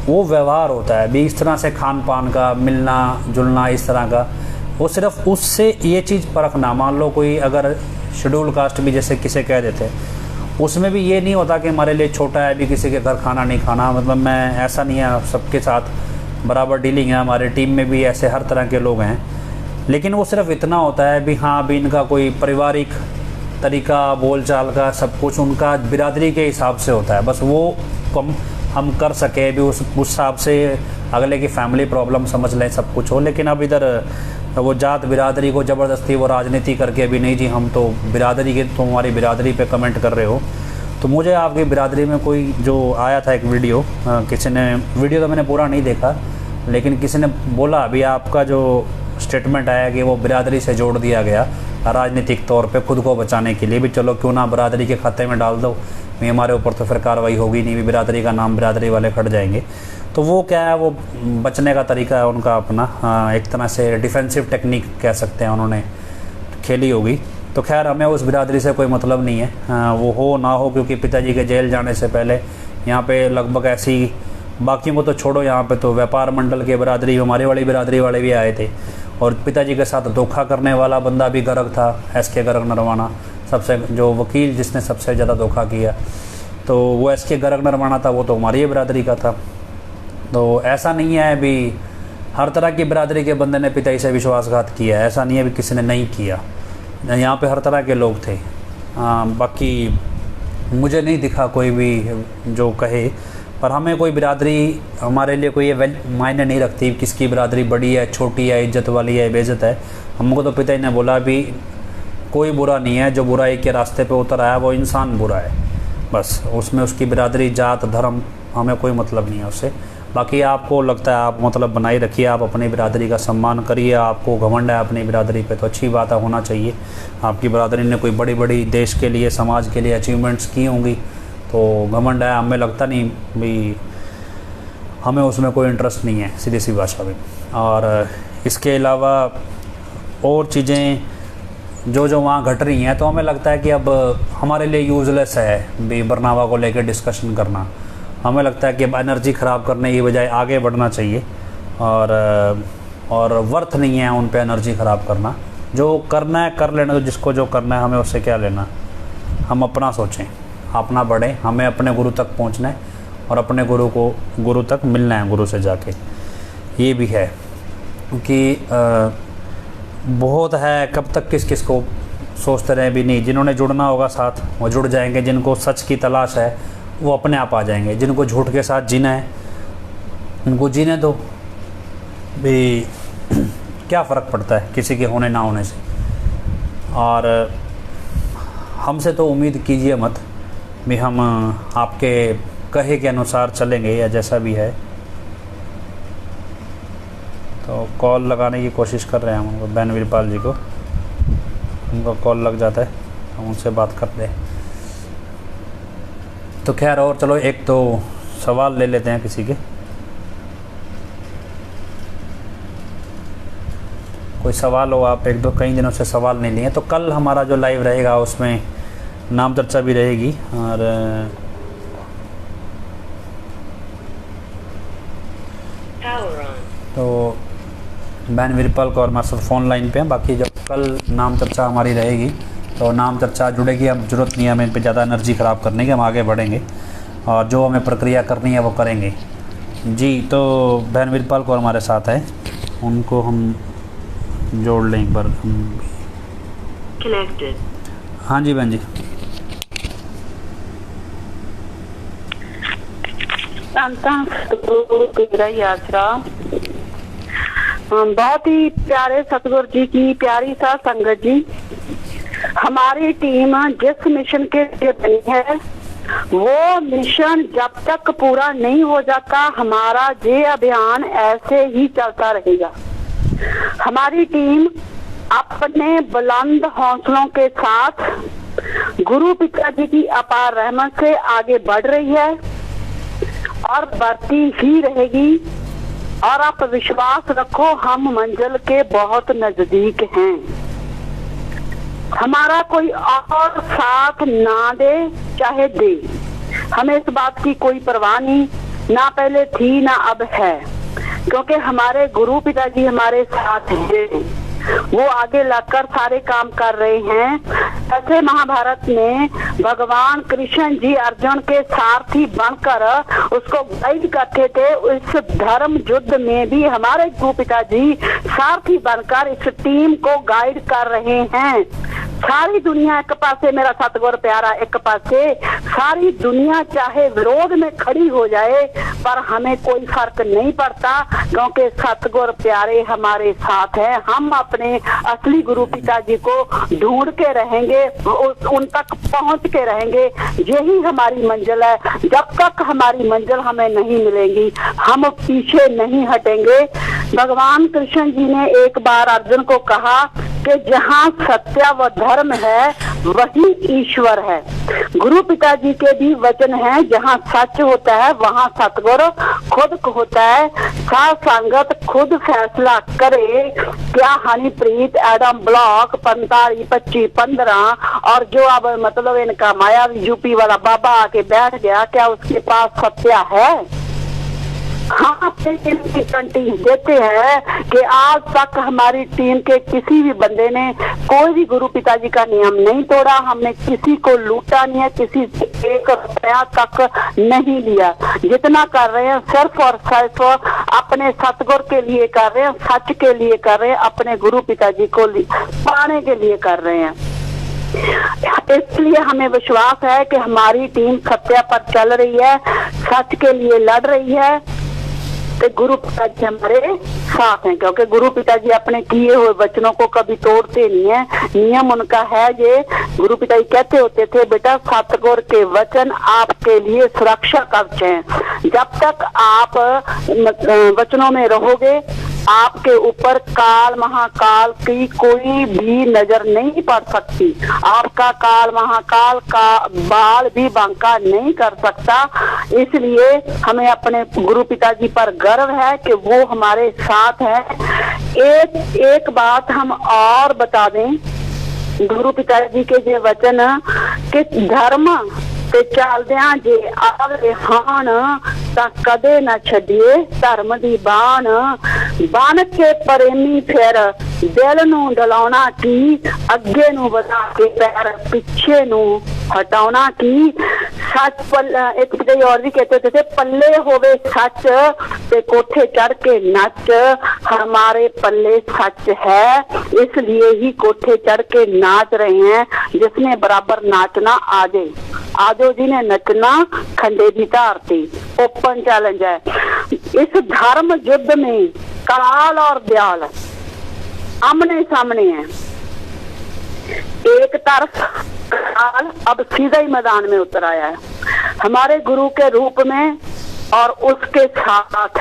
वो व्यवहार होता है भी इस तरह से, खान पान का, मिलना जुलना इस तरह का। वो सिर्फ उससे ये चीज़ परखना, मान लो कोई अगर शेड्यूल कास्ट भी जैसे किसे कह देते, उसमें भी ये नहीं होता कि हमारे लिए छोटा है भी किसी के घर खाना नहीं खाना, मतलब मैं ऐसा नहीं है, सबके साथ बराबर डीलिंग है, हमारे टीम में भी ऐसे हर तरह के लोग हैं। लेकिन वो सिर्फ इतना होता है भी हाँ भी इनका कोई पारिवारिक तरीका, बोलचाल का सब कुछ उनका बिरादरी के हिसाब से होता है, बस वो कम हम कर सके भी उस हिसाब से अगले की फैमिली प्रॉब्लम समझ लें, सब कुछ हो। लेकिन अब इधर वो जात बिरादरी को ज़बरदस्ती वो राजनीति करके अभी नहीं जी हम तो बिरादरी के, तो हमारी बिरादरी पे कमेंट कर रहे हो। तो मुझे आपकी बिरादरी में कोई जो आया था एक वीडियो, किसी ने, वीडियो तो मैंने पूरा नहीं देखा, लेकिन किसी ने बोला अभी आपका जो स्टेटमेंट आया कि वो बिरादरी से जोड़ दिया गया राजनीतिक तौर पे खुद को बचाने के लिए, भी चलो क्यों ना बिरादरी के खाते में डाल दो, नहीं हमारे ऊपर तो फिर कार्रवाई होगी नहीं, भी बिरादरी का नाम बिरादरी वाले खट जाएंगे। तो वो क्या है, वो बचने का तरीका है उनका अपना, एक तरह से डिफेंसिव टेक्निक कह सकते हैं उन्होंने खेली होगी। तो खैर हमें उस बिरादरी से कोई मतलब नहीं है, वो हो ना हो, क्योंकि पिताजी के जेल जाने से पहले यहाँ पे लगभग ऐसी, बाकियों को तो छोड़ो, यहाँ पे तो व्यापार मंडल के बिरादरी, हमारी वाली बिरादरी वाले भी आए थे, और पिताजी के साथ धोखा करने वाला बंदा भी गर्ग था, SK गर्ग नरवाना, सबसे जो वकील जिसने सबसे ज़्यादा धोखा किया, तो वो SK गर्ग नरवाना था, वो तो हमारी बिरादरी का था। तो ऐसा नहीं है भी हर तरह की बिरादरी के बंदे ने पिताजी से विश्वासघात किया, ऐसा नहीं है भी किसी ने नहीं किया, यहाँ पे हर तरह के लोग थे। बाकी मुझे नहीं दिखा कोई भी जो कहे, पर हमें कोई बिरादरी हमारे लिए कोई ये मायने नहीं रखती किसकी बिरादरी बड़ी है, छोटी है, इज्जत वाली है, बेइज्जत है। हमको तो पिताजी ने बोला भी कोई बुरा नहीं है, जो बुराई के रास्ते पे उतर आया वो इंसान बुरा है, बस उसमें उसकी बिरादरी, जात, धर्म, हमें कोई मतलब नहीं है उससे। बाकी आपको लगता है आप मतलब बनाए रखिए, आप अपनी बिरादरी का सम्मान करिए, आपको घमंड है अपनी बिरादरी पे तो अच्छी बात है, होना चाहिए। आपकी बिरादरी ने कोई बड़ी बड़ी देश के लिए, समाज के लिए अचीवमेंट्स की होंगी तो घमंड है, हमें लगता नहीं भी, हमें उसमें कोई इंटरेस्ट नहीं है सीधी सी भाषा में। और इसके अलावा और चीज़ें जो जो वहाँ घट रही हैं, तो हमें लगता है कि अब हमारे लिए यूज़लेस है भी बरनावा को लेकर डिस्कशन करना। हमें लगता है कि अब एनर्जी ख़राब करने की बजाय आगे बढ़ना चाहिए, और वर्थ नहीं है उन पे एनर्जी ख़राब करना। जो करना है कर लेना, तो जिसको जो करना है, हमें उससे क्या लेना। हम अपना सोचें, अपना बढ़ें, हमें अपने गुरु तक पहुँचना है और अपने गुरु तक मिलना है, गुरु से जाके। ये भी है क्योंकि बहुत है, कब तक किस किस को सोचते रहे भी नहीं। जिन्होंने जुड़ना होगा साथ, वो जुड़ जाएंगे। जिनको सच की तलाश है, वो अपने आप आ जाएंगे। जिनको झूठ के साथ जीना है, उनको जीने दो भी। क्या फ़र्क पड़ता है किसी के होने ना होने से। और हमसे तो उम्मीद कीजिए मत भी हम आपके कहे के अनुसार चलेंगे या जैसा भी है। तो कॉल लगाने की कोशिश कर रहे हैं हम बहन वीरपाल जी को। उनका कॉल लग जाता है, हम उनसे बात करते हैं। तो खैर, और चलो एक तो सवाल ले लेते हैं किसी के। कोई सवाल हो, आप एक दो कई दिनों से सवाल नहीं लिए, तो कल हमारा जो लाइव रहेगा उसमें नाम चर्चा भी रहेगी। और तो बहन वीरपाल कौर हमारे साथ फ़ोन लाइन पे हैं। बाकी जब कल नाम चर्चा हमारी रहेगी, तो नाम चर्चा जुड़ेगी। अब ज़रूरत नहीं है हमें इन पर ज़्यादा एनर्जी ख़राब करने की, हम आगे बढ़ेंगे और जो हमें प्रक्रिया करनी है वो करेंगे जी। तो बहन वीरपाल कौर हमारे साथ है, उनको हम जोड़ लें एक बार। कनेक्टेड। हाँ जी बहन जी। बहुत ही प्यारे सतगुरु जी की प्यारी सा संगत जी, हमारी टीम जिस मिशन के लिए बनी है, वो मिशन जब तक पूरा नहीं हो जाता, हमारा ये अभियान ऐसे ही चलता रहेगा। हमारी टीम अपने बुलंद हौसलों के साथ गुरु पिताजी की अपार रहमत से आगे बढ़ रही है और बढ़ती ही रहेगी। और आप विश्वास रखो, हम मंजिल के बहुत नजदीक हैं। हमारा कोई और साथ ना दे चाहे दे, हमें इस बात की कोई परवाह नहीं, ना पहले थी ना अब है, क्योंकि हमारे गुरु पिताजी हमारे साथ हैं। वो आगे लगकर सारे काम कर रहे हैं। ऐसे महाभारत में भगवान कृष्ण जी अर्जुन के सारथी बनकर उसको गाइड करते थे। इस धर्म युद्ध में भी हमारे गुरु पिताजी सारथी बनकर इस टीम को गाइड कर रहे हैं। सारी दुनिया एक पासे, मेरा सतगुरु प्यारा एक पासे, सारी दुनिया चाहे विरोध में खड़ी हो जाए, पर हमें कोई फर्क नहीं पड़ता, क्योंकि सतगुरु प्यारे हमारे साथ हैं। हम अपने असली गुरु पिताजी को ढूंढ के रहेंगे, उन तक पहुंच के रहेंगे। यही हमारी मंजिल है। जब तक हमारी मंजिल हमें नहीं मिलेगी, हम पीछे नहीं हटेंगे। भगवान कृष्ण जी ने एक बार अर्जुन को कहा कि जहाँ सत्य व धर्म है, वही ईश्वर है। गुरु पिताजी के भी वचन है, जहाँ सच होता है वहाँ सतगुरु खुद होता है। साथ संगत खुद फैसला करे, क्या हनीप्रीत एडम ब्लॉक 45 25 15 और जो अब मतलब इनका माया यूपी वाला बाबा आके बैठ गया, क्या उसके पास सत्य है? हाँ, गारंटी देते हैं कि आज तक हमारी टीम के किसी भी बंदे ने कोई भी गुरु पिताजी का नियम नहीं तोड़ा। हमने किसी को लूटा नहीं है, किसी से 1 रुपया तक नहीं लिया। जितना कर रहे हैं सिर्फ और सिर्फ अपने सतगुरु के लिए कर रहे हैं, सच के लिए कर रहे हैं, अपने गुरु पिताजी को पाने के लिए कर रहे हैं। इसलिए हमें विश्वास है कि हमारी टीम सत्य पर चल रही है, सच के लिए लड़ रही है। तो गुरु पिताजी हमारे साथ हैं, क्योंकि गुरु पिताजी अपने किए हुए वचनों को कभी तोड़ते नहीं है। नियम उनका है ये। गुरु पिताजी कहते होते थे, बेटा सतगुरु के वचन आपके लिए सुरक्षा कवच हैं। जब तक आप वचनों में रहोगे, आपके ऊपर काल महाकाल की कोई भी नजर नहीं पड़ सकती। आपका काल महाकाल का बाल भी बांका नहीं कर सकता। इसलिए हमें अपने गुरु पिताजी पर गर्व है कि वो हमारे साथ है। एक बात हम और बता दें गुरु पिताजी के जे वचन कि धर्म ते चलदियां जे आवे हान तां कदे ना छड्डिए धर्म दी बाण, बन के प्रेमी फिर दिल नूं डलाउणा की, अगे नूं वधा के पैर पिछे नूं हटाउणा की। सच पल एक पिताजी और भी कहते थे, पल्ले होवे सच ते कोठे चढ़ के नच, हमारे पल्ले सच है इसलिए ही कोठे चढ़ के नाच रहे हैं। जिसने बराबर नाचना आजे, आजो जी ने नचना खंडे की धारती, ओपन चैलेंज है। इस धर्म युद्ध में काल और दयाल आमने सामने है। एक तरफ काल अब सीधा ही मैदान में उतर आया है हमारे गुरु के रूप में, और उसके साथ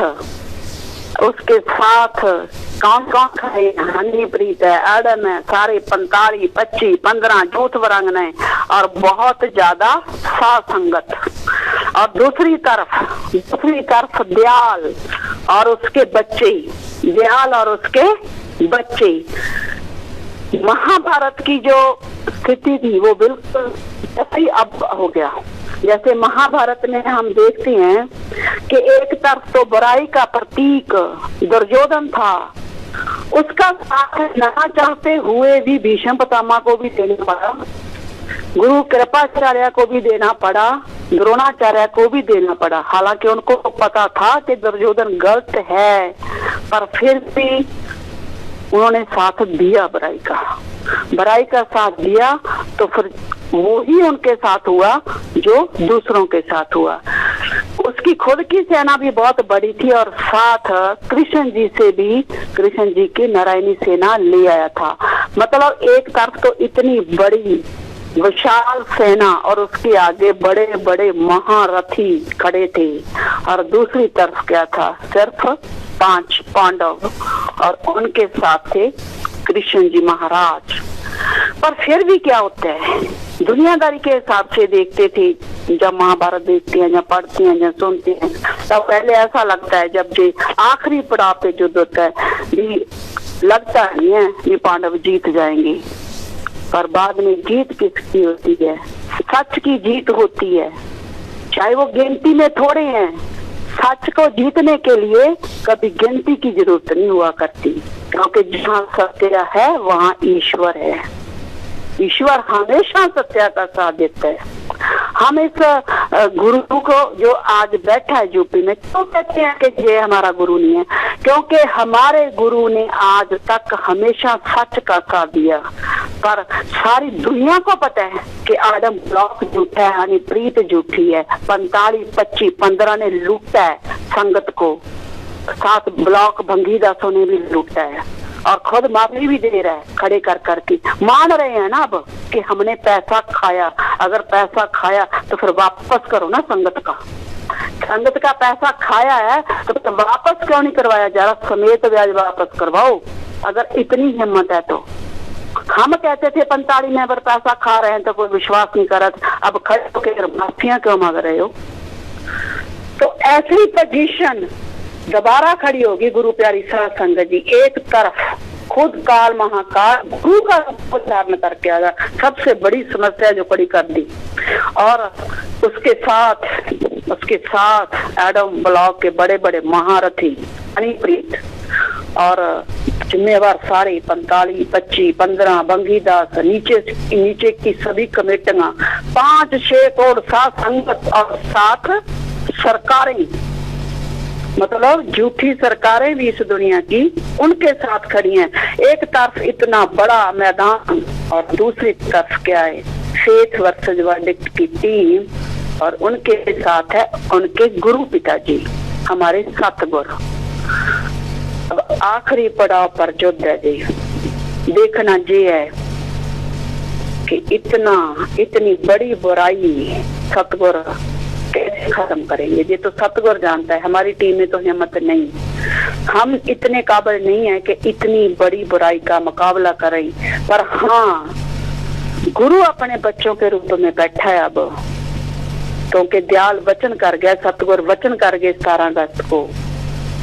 कौन कौन खड़े हैं? हनीप्रीत है, एडम है, सारे 45, 25, 15 जूथ वरांगने और बहुत ज्यादा साथ संगत। और दूसरी तरफ दयाल और उसके बच्चे, दयाल और उसके बच्चे। महाभारत की जो स्थिति थी वो बिल्कुल ऐसी अब हो गया। जैसे महाभारत में हम देखते हैं कि एक तरफ तो बुराई का प्रतीक दुर्योधन था, उसका साथ ना चाहते हुए भी भीष्म पितामह को भी देना पड़ा, गुरु कृपाचार्य को भी देना पड़ा, द्रोणाचार्य को भी देना पड़ा। हालांकि उनको पता था कि दुर्योधन गलत है, पर फिर भी उन्होंने साथ दिया बुराई का साथ दिया। तो फिर वो ही उनके साथ हुआ जो दूसरों के साथ हुआ। उसकी खुद की सेना भी बहुत बड़ी थी और साथ कृष्ण जी की नारायणी सेना ले आया था। मतलब एक तरफ तो इतनी बड़ी विशाल सेना और उसके आगे बड़े बड़े महारथी खड़े थे, और दूसरी तरफ क्या था? सिर्फ 5 पांडव और उनके साथ थे कृष्ण जी महाराज। पर फिर भी क्या होता है, दुनियादारी के हिसाब से देखते थे, जब महाभारत देखते हैं, जब पढ़ते हैं, जब सुनते हैं, तब पहले ऐसा लगता है जब जी आखिरी पड़ाव पे युद्ध होता है भी लगता नहीं है ये पांडव जीत जाएंगे, पर बाद में जीत किसकी होती है? सच की जीत होती है, चाहे वो गिनती में थोड़े हैं। सच को जीतने के लिए कभी गिनती की जरूरत नहीं हुआ करती, क्योंकि जहाँ सत्य है वहाँ ईश्वर है। ईश्वर हमेशा सत्य का साथ देता है। हम इस गुरु को जो आज बैठा है यूपी में, क्यों कहते हैं कि ये हमारा गुरु नहीं है? क्योंकि हमारे गुरु ने आज तक हमेशा सच का साथ दिया। पर सारी दुनिया को पता है कि आदम ब्लॉक झूठा है, हनीप्रीत झूठी है, 45, 25, 15 ने लूटा है संगत को, 7 ब्लॉक भंगीदासों ने भी लूटा है, और खुद माफी भी दे रहा है खड़े कर करके। मान रहे हैं ना अब कि हमने पैसा खाया। अगर पैसा खाया तो फिर वापस करो ना। संगत का पैसा खाया है तो वापस क्यों नहीं करवाया? जरा समेत ब्याज वापस करवाओ अगर इतनी हिम्मत है तो। हम कहते थे 45 मेंबर पैसा खा रहे हैं तो कोई विश्वास नहीं कर रहा, अब खड़े होकर माफियां क्यों मांग रहे हो? तो ऐसी पोजीशन दोबारा खड़ी होगी गुरु प्यारी साध संगत जी। एक तरफ खुद काल महाकाल गुरु का रूप धारण करके आया, सबसे बड़ी समस्या जो खड़ी कर दी, और उसके साथ एडम ब्लॉक के बड़े बड़े महारथी हनीप्रीत और जिम्मेवार सारे 45, 25, 15 बंगीदास, नीचे की सभी कमेटियां, 5-6 करोड़ साथ संगत और साथ सरकारें, मतलब झूठी सरकारें भी इस दुनिया की उनके साथ खड़ी हैं। एक तरफ इतना बड़ा मैदान और दूसरी तरफ क्या है? फेथ वर्सेस वर्डिक्ट की टीम, और उनके साथ है उनके गुरु पिताजी, हमारे सतगुरु। अब आखिरी पड़ाव पर युद्ध है जी। देखना ये है कि इतनी बड़ी बुराई सतगुरु कैसे खत्म करेंगे? ये तो सतगुरु जानता है, हमारी टीम में तो हिम्मत नहीं। हम इतने काबिल नहीं है कि इतनी बड़ी बुराई का मुकाबला करें। पर हाँ, गुरु अपने बच्चों के रूप में बैठा है अब, क्योंकि दयाल वचन कर गया, सतगुरु वचन कर गए 17 अगस्त को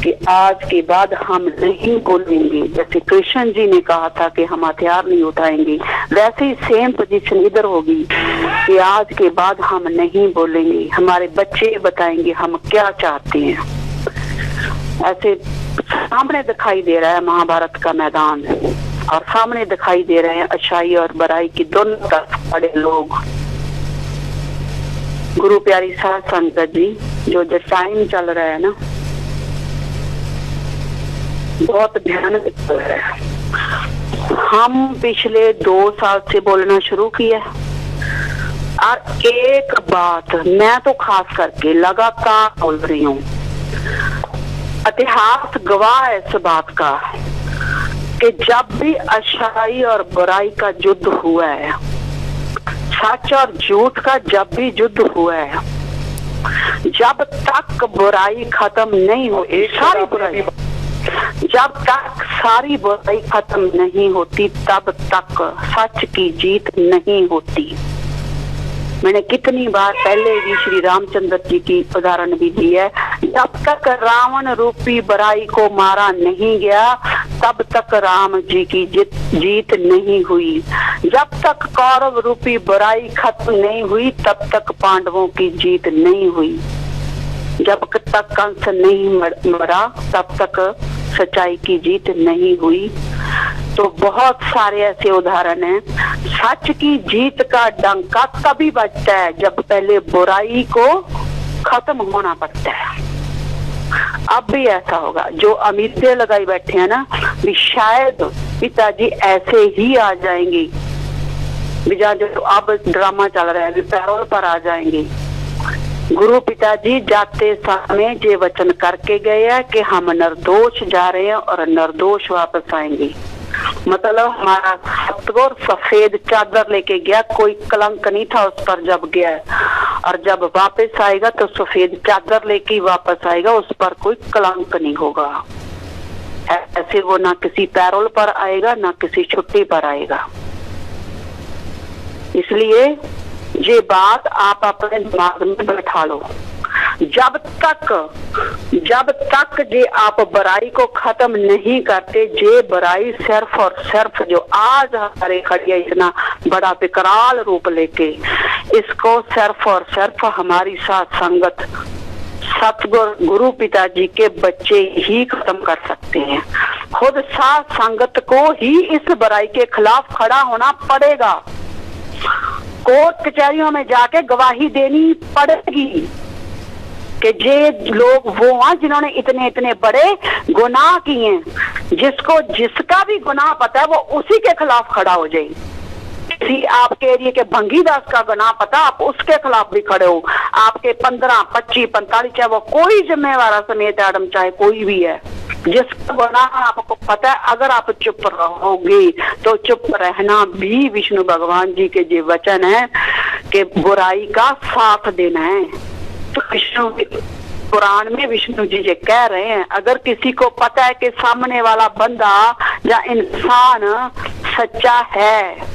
कि आज के बाद हम नहीं बोलेंगे। जैसे कृष्ण जी ने कहा था कि हम हथियार नहीं उठाएंगे, वैसे ही सेम पोजीशन इधर होगी कि आज के बाद हम नहीं बोलेंगे। हमारे बच्चे बताएंगे हम क्या चाहते हैं। ऐसे सामने दिखाई दे रहा है महाभारत का मैदान, और सामने दिखाई दे रहे हैं अच्छाई और बुराई की दोनों तरफ खड़े लोग। गुरु प्यारी साध संगत जी, जो टाइम चल रहा है ना, बहुत भयानक चल रहा है। हम पिछले 2 साल से बोलना शुरू किया, और एक बात मैं तो खास करके लगातार बोल रही हूँ, इतिहास गवाह है इस बात का कि जब भी अच्छाई और बुराई का युद्ध हुआ है, सच और झूठ का जब भी युद्ध हुआ है, जब तक बुराई खत्म नहीं होती, सारी बुराई, जब तक सारी बुराई खत्म नहीं होती, तब तक सच की जीत नहीं होती। मैंने कितनी बार पहले भी श्री रामचंद्र जी की उदाहरण भी दी है। जब तक रावण रूपी बुराई को मारा नहीं गया, तब तक राम जी की जीत नहीं हुई। जब तक कौरव रूपी बुराई खत्म नहीं हुई, तब तक पांडवों की जीत नहीं हुई। जब तक कंस नहीं मरा, तब तक सच्चाई की जीत नहीं हुई। तो बहुत सारे ऐसे उदाहरण हैं। सच की जीत का डंका तभी बजता है जब पहले बुराई को खत्म होना पड़ता है। अब भी ऐसा होगा, जो उम्मीदें लगाई बैठे हैं ना, भी शायद पिताजी ऐसे ही आ जाएंगे, जो अब ड्रामा चल रहा है, पैरोल पर आ जाएंगे। गुरु पिताजी जाते समय ये वचन करके गए हैं कि हम निर्दोष जा रहे हैं और निर्दोष वापस आएंगे। मतलब हमारा सतगुर सफेद चादर लेके गया, कोई कलंक नहीं था उस पर जब गया, और जब वापस आएगा तो सफेद चादर लेके ही वापस आएगा, उस पर कोई कलंक नहीं होगा। ऐसे वो ना किसी पैरोल पर आएगा ना किसी छुट्टी पर आएगा। इसलिए ये बात आप अपने दिमाग में बैठा लो। जब तक जे आप बुराई को खत्म नहीं करते, जे बुराई सिर्फ और सिर्फ जो आज हमारे खड़ी है इतना बड़ा विकराल रूप लेके, इसको सिर्फ और सिर्फ हमारी साथ संगत सतगुरु गुरु पिताजी के बच्चे ही खत्म कर सकते हैं। खुद साथ संगत को ही इस बुराई के खिलाफ खड़ा होना पड़ेगा। कोर्ट कचहरियों में जाके गवाही देनी पड़ेगी कि जे लोग वो हैं जिन्होंने इतने इतने बड़े गुनाह किए, जिसका भी गुनाह पता है वो उसी के खिलाफ खड़ा हो जाए। किसी आपके एरिया के भंगीदास का गुनाह पता, आप उसके खिलाफ भी खड़े हो। आपके 15, 25, 45, चाहे वो कोई जिम्मेवार समेत आदम चाहे कोई भी है, जिसका गुनाह आपको पता है, अगर आप चुप रहोगे तो चुप रहना भी विष्णु भगवान जी के जो वचन है कि बुराई का साथ देना है। तो विष्णु पुराण में विष्णु जी ये कह रहे हैं, अगर किसी को पता है कि सामने वाला बंदा या इंसान सच्चा है,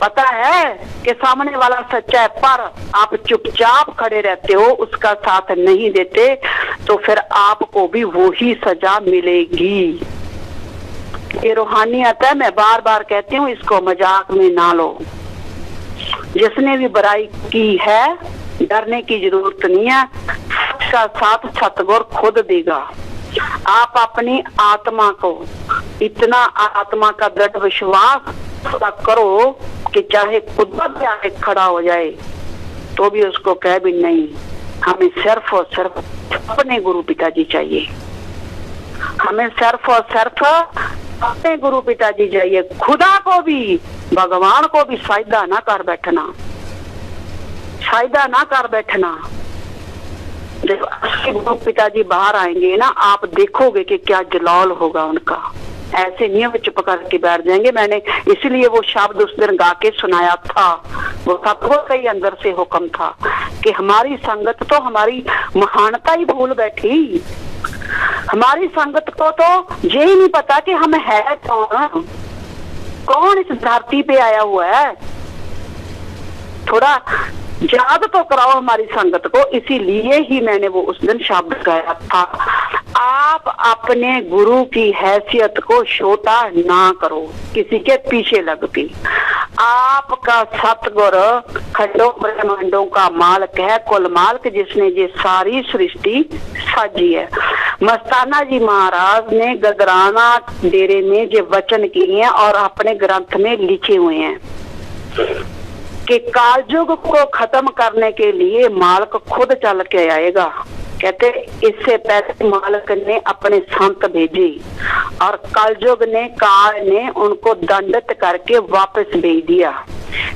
पता है कि सामने वाला सच्चा है, पर आप चुपचाप खड़े रहते हो, उसका साथ नहीं देते, तो फिर आपको भी वही सजा मिलेगी। ये रूहानियत है, मैं बार बार कहती हूँ, इसको मजाक में ना लो। जिसने भी बुराई की है, डरने की जरूरत नहीं है, का साथ सतगुर खुद देगा। आप अपनी आत्मा को इतना आत्मा का दृढ़ विश्वास करो कि चाहे खुद भी आके खड़ा हो जाए तो भी उसको कह भी नहीं, हमें सिर्फ और सिर्फ अपने गुरु पिताजी चाहिए। हमें सिर्फ और सिर्फ अपने गुरु पिताजी चाहिए। खुदा को भी, भगवान को भी साइदा ना कर बैठना, साइदा ना कर बैठना। जब आपके गुरु पिताजी बाहर आएंगे ना, आप देखोगे कि क्या जलाल होगा उनका। ऐसे नहीं वो चुप करके बैठ जाएंगे। मैंने इसलिए वो शब्द उस दिन गा के सुनाया था, वो सतगुर का ही अंदर से हुक्म था कि हमारी संगत तो हमारी महानता ही भूल बैठी। हमारी संगत को तो ये ही नहीं पता कि हम है कौन, कौन इस धरती पे आया हुआ है। थोड़ा याद तो कराओ हमारी संगत को। इसीलिए ही मैंने वो उस दिन शब्द गाया था, आप अपने गुरु की हैसियत को छोटा ना करो किसी के पीछे लग के। आपका सतगुरु खंडों ब्रह्मांडों का मालिक है, कुल मालिक, जिसने ये सारी सृष्टि साजी है। मस्ताना जी महाराज ने गगराना डेरे में ये वचन किए हैं और अपने ग्रंथ में लिखे हुए हैं कि कालयुग को खत्म करने के लिए मालिक खुद चल के आएगा। कहते इससे पहले मालिक ने अपने संत भेजे और कलयुग ने काल ने उनको दंडित करके वापस भेज दिया।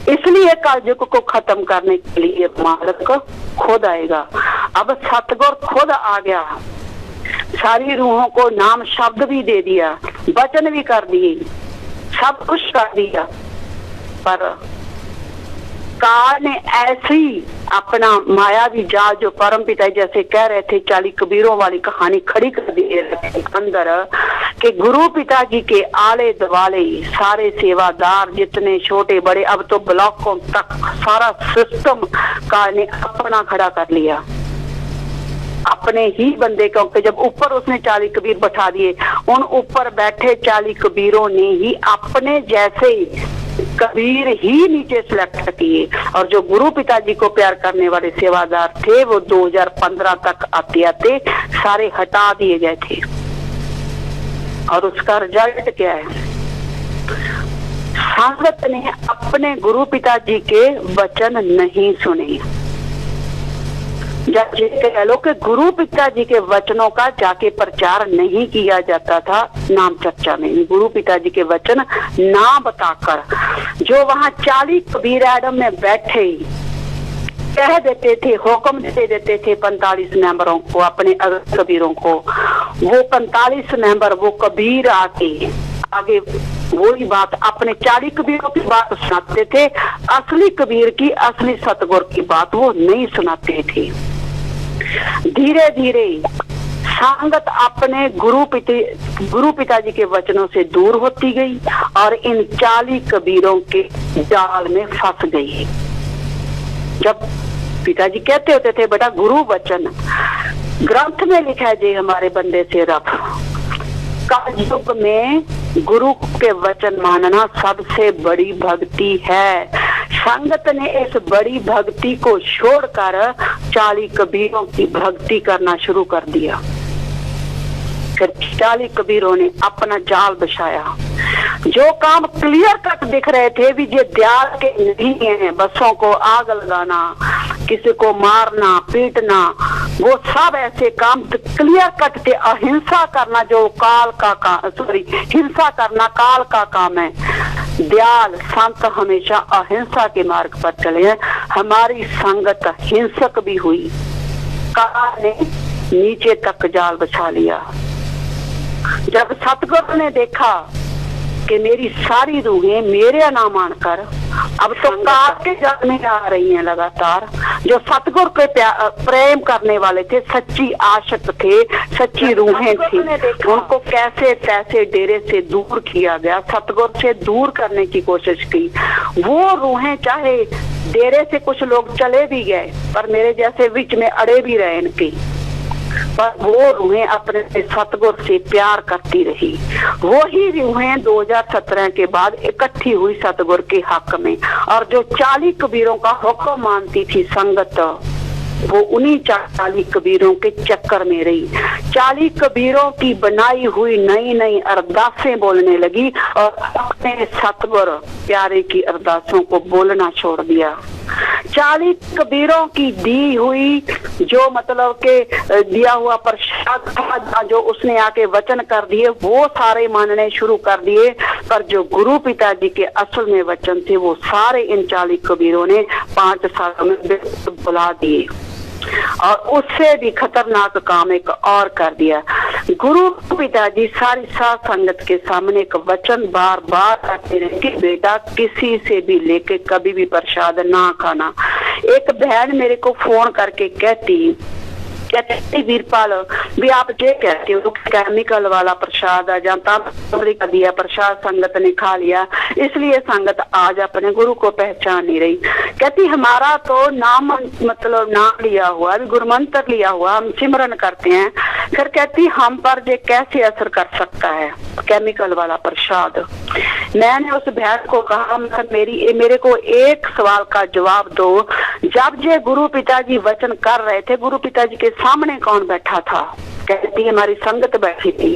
इसलिए कलयुग को खत्म करने के लिए मालिक खुद आएगा। अब सतगुर खुद आ गया, सारी रूहों को नाम शब्द भी दे दिया, वचन भी कर दिए, सब कुछ कर दिया, पर काल ने ऐसी अपना मायावी जाल जो परम पिता जैसे कह रहे थे 40 कबीरों वाली कहानी खड़ी कर दी अंदर कि गुरु पिताजी के आले दुआले सारे सेवादार जितने छोटे बड़े, अब तो ब्लॉकों तक सारा सिस्टम काल ने अपना खड़ा कर लिया, अपने ही बंदे। क्योंकि जब ऊपर उसने 40 कबीर बैठा दिए, उन ऊपर बैठे 40 कबीरों ने ही अपने जैसे कबीर ही नीचे सिलेक्ट किए, और जो गुरु पिताजी को प्यार करने वाले सेवादार थे वो 2015 तक आते आते सारे हटा दिए गए थे। और उसका रिजल्ट क्या है? संगत ने अपने गुरु पिताजी के वचन नहीं सुने। जब ये कह लो कि गुरु पिताजी के वचनों का जाके प्रचार नहीं किया जाता था नाम चर्चा में, गुरु पिताजी के वचन ना बताकर जो वहाँ 40 कबीर एडम में बैठे कह देते थे, हुक्म दे देते थे 45 मेंबरों को, अपने कबीरों को, वो 45 मेंबर वो कबीर आके आगे वही बात अपने 40 कबीरों की बात सुनाते थे, असली कबीर की असली सतगुर की बात वो नहीं सुनाते थे। धीरे धीरे संगत अपने गुरु पिताजी के वचनों से दूर होती गई और इन 40 कबीरों के जाल में फंस गई। जब पिताजी कहते होते थे बेटा गुरु वचन ग्रंथ में लिखा है, जे हमारे बंदे से रब, कलयुग में गुरु के वचन मानना सबसे बड़ी भक्ति है। संगत ने इस बड़ी भक्ति को छोड़कर 40 कबीरों की भक्ति करना शुरू कर दिया। फिर 40 कबीरों ने अपना जाल बिछाया। जो काम क्लियर कट दिख रहे थे भी ये दयाल के नहीं है, बसों को आग लगाना, किसी को मारना पीटना, वो सब ऐसे काम क्लियर कट थे। अहिंसा करना जो काल का हिंसा करना काल का काम है। दयाल संत हमेशा अहिंसा के मार्ग पर चले हैं। हमारी संगत हिंसक भी हुई, काल ने नीचे तक जाल बिछा लिया। जब सतगुरु ने देखा कि मेरी सारी रूहें मेरे ना मानकर अब तो काल के जाल में आ रही हैं लगातार, जो सतगुरु के प्रेम करने वाले थे, सच्ची आशिक थे, सच्ची रूहें थी, उनको कैसे तैसे डेरे से दूर किया गया, सतगुरु से दूर करने की कोशिश की। वो रूहें चाहे डेरे से कुछ लोग चले भी गए पर मेरे जैसे बीच में अड़े भी रहे इनकी, पर वो रूहें अपने सतगुरु से प्यार करती रही। वो ही रूहें 2017 के बाद इकट्ठी हुई सतगुरु के हक में, और जो 40 कबीरों का हुक्म मानती थी संगत, वो उन्हीं 40 कबीरों के चक्कर में रही। 40 कबीरों की बनाई हुई नई नई अरदासें बोलने लगी और अपने सतगुरु प्यारे की अरदासों को बोलना छोड़ दिया। 40 कबीरों की दी हुई जो मतलब के दिया हुआ प्रसाद था, जो उसने आके वचन कर दिए, वो सारे मानने शुरू कर दिए। पर जो गुरु पिताजी के असल में वचन थे वो सारे इन 40 कबीरों ने 5 साल में बुला दिए, और उससे भी खतरनाक काम एक और कर दिया। गुरु पिताजी सारी साथ संगत के सामने एक वचन बार बार करते रहे कि बेटा किसी से भी लेके कभी भी प्रसाद ना खाना। एक बहन मेरे को फोन करके कहती वीरपाल भी आप जे कहते हो केमिकल वाला प्रसाद आ जाता का दिया प्रसाद संगत ने खा लिया, इसलिए संगत आज अपने गुरु को पहचान नहीं रही। कहती हमारा तो नाम मतलब नाम लिया हुआ, गुरु मंत्र लिया हुआ, हम सिमरन करते हैं, फिर कहती हम पर ये कैसे असर कर सकता है केमिकल वाला प्रसाद। मैंने उस बहन को कहा मेरे को एक सवाल का जवाब दो, जब ये गुरु पिताजी वचन कर रहे थे गुरु पिताजी के सामने कौन बैठा था? कहती हमारी संगत बैठी थी।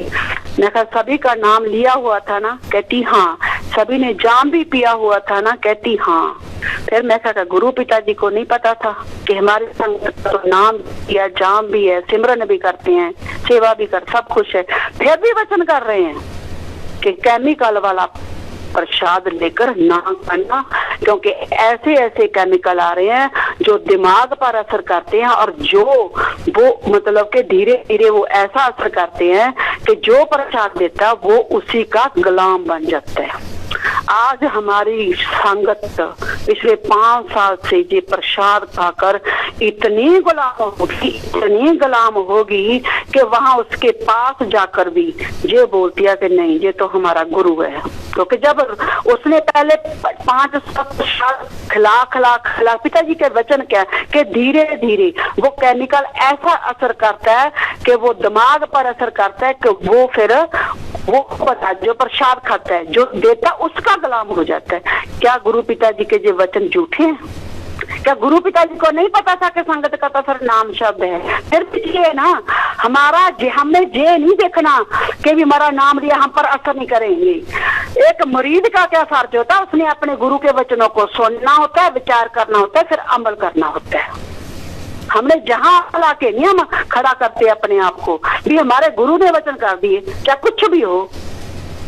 मैं कहा सभी का नाम लिया हुआ था ना? कहती हाँ। सभी ने जाम भी पिया हुआ था ना? कहती हाँ। फिर मैं कहा गुरु पिताजी को नहीं पता था कि हमारी संगत तो नाम दिया, जाम भी है, सिमरन भी करते हैं, सेवा भी कर, सब कुछ है, फिर भी वचन कर रहे हैं कि केमिकल वाला प्रसाद लेकर ना करना, क्योंकि ऐसे ऐसे केमिकल आ रहे हैं जो दिमाग पर असर करते हैं और जो वो मतलब के धीरे धीरे वो ऐसा असर करते हैं कि जो प्रसाद देता है वो उसी का गुलाम बन जाता है। आज हमारी संगत पिछले 5 साल से ये प्रसाद खाकर इतनी गुलाम होगी कि वहां उसके पास जाकर भी ये बोलती है कि नहीं ये तो हमारा गुरु है। क्योंकि जब उसने पहले 5 साल प्रसाद खिला पिताजी के वचन क्या कि धीरे धीरे वो केमिकल ऐसा असर करता है कि वो दिमाग पर असर करता है कि वो फिर वो पता जो प्रसाद खाता है जो देता उसका गुलाम हो जाता है। क्या गुरु पिताजी के जो वचन झूठे हैं? क्या गुरु पिताजी को नहीं पता था कि संगत का तो फिर नाम शब्द है? फिर ये ना हमारा हमें ये नहीं देखना कि भी हमारा नाम लिया हम पर असर नहीं करेंगे। एक मुरीद का क्या फर्ज होता है? उसने अपने गुरु के वचनों को सुनना होता है, विचार करना होता है, फिर अमल करना होता है। हमने जहां ला के नहीं हम खड़ा करते अपने आप को भी हमारे गुरु ने वचन कर दिए, चाहे कुछ भी हो,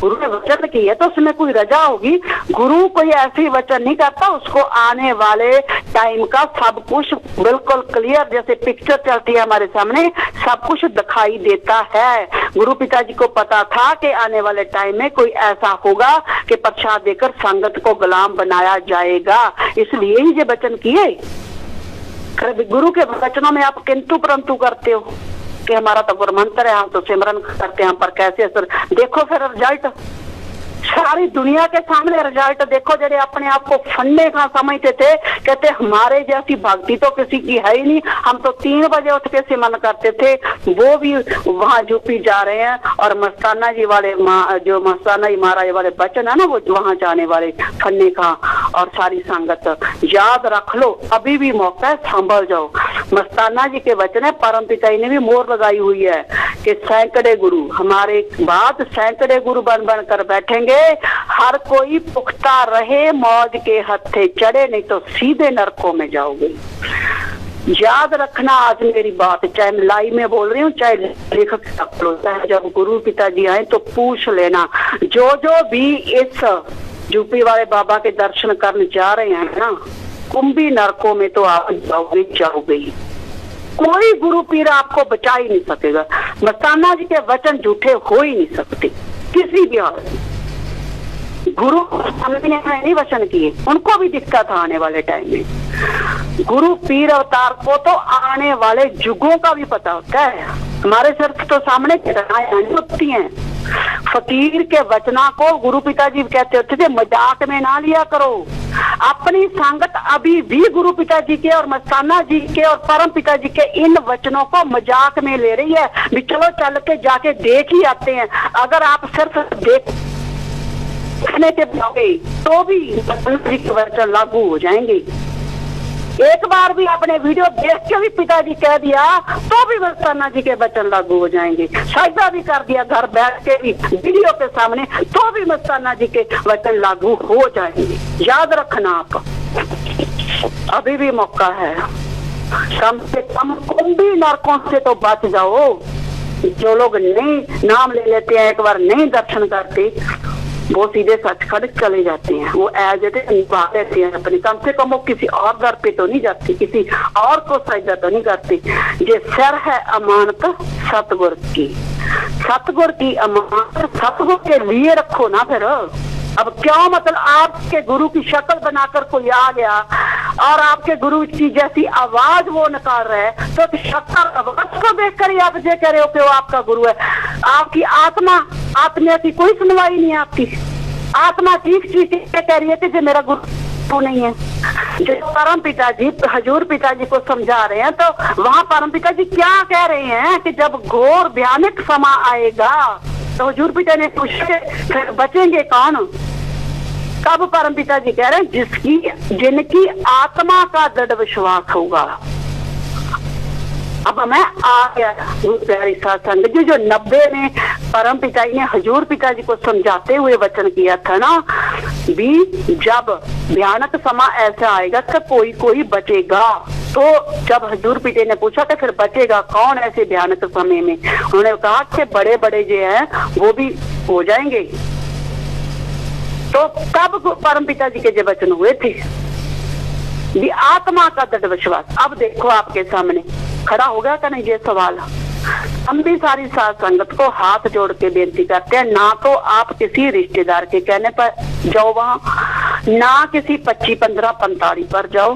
गुरु ने वचन किया तो उसमें कोई रजा होगी। गुरु कोई ऐसी वचन नहीं करता, उसको आने वाले टाइम का सब कुछ बिल्कुल क्लियर जैसे पिक्चर चलती है हमारे सामने सब कुछ दिखाई देता है। गुरु पिताजी को पता था कि आने वाले टाइम में कोई ऐसा होगा कि प्रसाद देकर संगत को गुलाम बनाया जाएगा, इसलिए ही ये वचन किए। गुरु के वचनों में आप किंतु परंतु करते हो कि हमारा तो गुरु मंत्र है, हम तो सिमरन करते हैं, हम पर कैसे असर। देखो फिर रिजल्ट सारी दुनिया के सामने रिजल्ट देखो। जड़े अपने आप को फन्ने का समझते थे, कहते हमारे जैसी भक्ति तो किसी की है ही नहीं, हम तो 3 बजे उठ के सिमरन करते थे, वो भी वहां यूपी जा रहे हैं। और मस्ताना जी वाले जो मस्ताना जी महाराज वाले बचन है ना वो वहां जाने वाले फन्ने का। और सारी संगत याद रख लो, अभी भी मौका है, संभल जाओ। मस्ताना जी के वचन है, परम पिता जी ने भी मोहर लगाई हुई है कि सैकड़े गुरु हमारे बाद सैकड़े गुरु बन बन कर बैठेंगे। हर कोई पुख्ता रहे, मौज के हत्थे चढ़े, नहीं तो सीधे नरकों में जाओगे। याद रखना आज मेरी बात, चाहे मैं लाइव में बोल रही हूँ चाहे लिख है। जब गुरु पिताजी आए तो पूछ लेना, जो भी इस यूपी वाले बाबा के दर्शन करने जा रहे हैं ना, कुंभी नरकों में तो आप जाओगे। कोई गुरु पीर आपको बचा ही नहीं सकेगा। मस्ताना जी के वचन झूठे हो ही नहीं सकते किसी भी हालत में। गुरु ने नहीं वचन किए, उनको भी दिक्कत था आने वाले टाइम में। गुरु पीर अवतार को तो आने वाले युगों का भी पता होता है। हमारे सर तो सामने होती हैं। फकीर के वचना को गुरु पिताजी कहते होते थे मजाक में ना लिया करो। अपनी संगत अभी भी गुरु पिताजी के और मस्ताना जी के और परम पिताजी के इन वचनों को मजाक में ले रही है भी चलो चल के जाके देख ही आते हैं। अगर आप सिर्फ देखने के जाओगे तो भी जी के वचन लागू हो जाएंगे। एक बार भी अपने वीडियो देख के भी पिताजी कह दिया तो भी मस्ताना जी के वचन लागू हो जाएंगे। सजदा भी कर दिया घर बैठ के भी वीडियो के सामने तो भी मस्ताना जी के वचन लागू हो जाएंगे। याद रखना आप, अभी भी मौका है। कम से कम कुंभी नरकों से तो बच जाओ। जो लोग नहीं नाम ले लेते हैं, एक बार नहीं दर्शन करते, वो सीधे सचखंड चले जाते हैं। वो एज इट निभा लेते हैं अपनी, कम से कम वो किसी और दर पे तो नहीं जाती, किसी और को सजदा तो नहीं करती। ये सर है अमानत सतगुर की, सतगुर की अमानत सतगुर के लिए रखो ना। फिर अब क्यों मतलब आपके गुरु की शक्ल बनाकर कोई आ गया और आपके गुरु की जैसी आवाज वो निकाल रहा है तो शक्ल आवाज को देखकर ही आप ये कह रहे हो कि वो आपका गुरु है। आपकी आत्मा की कोई सुनवाई नहीं है। आपकी आत्मा चीख चीख के कह रही है कि ये मेरा गुरु क्यों नहीं है? जो परम पिताजी हजूर पिताजी को समझा रहे हैं, तो वहाँ परम पिताजी क्या कह रहे हैं कि जब घोर भयानक समय आएगा तो हजूर पिता ने पूछे फिर बचेंगे कौन? कब परम पिताजी कह रहे हैं जिनकी आत्मा का दृढ़ विश्वास होगा। अब मैं आ गया प्यारी सत्संग जी, जो 90 में परम पिताजी ने हजूर पिताजी को समझाते हुए वचन किया था ना भी, जब भयानक समय ऐसा आएगा तो कोई कोई बचेगा। तो जब हजूर पिता ने पूछा कि फिर बचेगा कौन ऐसे भयानक समय में, उन्होंने कहा कि बड़े बड़े जो हैं वो भी हो जाएंगे। तो कब परम पिताजी के जो वचन हुए थे भी आत्मा का दृढ़ विश्वास। अब देखो आपके सामने खड़ा हो गया का नहीं ये सवाल। हम भी सारी साथ संगत को हाथ जोड़ के बेनती करते हैं, ना तो आप किसी रिश्तेदार के कहने पर जाओ वहाँ, ना किसी 25, 15, 45 पर जाओ,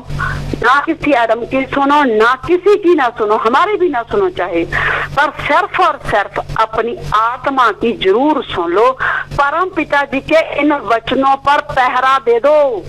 ना किसी एडम की सुनो, ना किसी की ना सुनो, हमारी भी ना सुनो चाहे, पर सिर्फ और सिर्फ अपनी आत्मा की जरूर सुन लो। परम पिताजी के इन वचनों पर पहरा दे दो,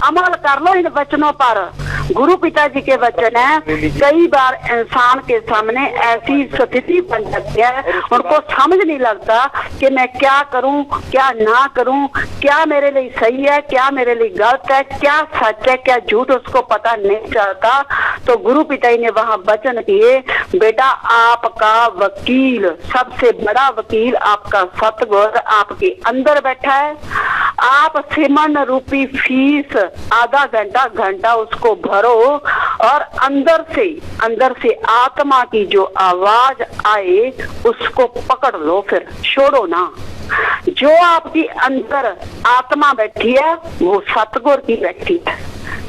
अमल कर लो इन वचनों पर। गुरु पिताजी के वचन है, कई बार इंसान के सामने ऐसी स्थिति बन जाती है, उनको समझ नहीं लगता कि मैं क्या करूं क्या ना करूं, क्या मेरे लिए सही है क्या मेरे लिए गलत है, क्या सच है क्या झूठ, उसको पता नहीं चलता। तो गुरु पिताजी ने वहां वचन किए, बेटा आपका वकील, सबसे बड़ा वकील आपका सतगुरु आपके अंदर बैठा है। आप सिमन रूपी फीस आधा घंटा उसको भरो, और अंदर से आत्मा की जो आवाज आए उसको पकड़ लो, फिर छोड़ो ना। जो आपकी अंदर आत्मा बैठी है वो सतगुरु की बैठी है,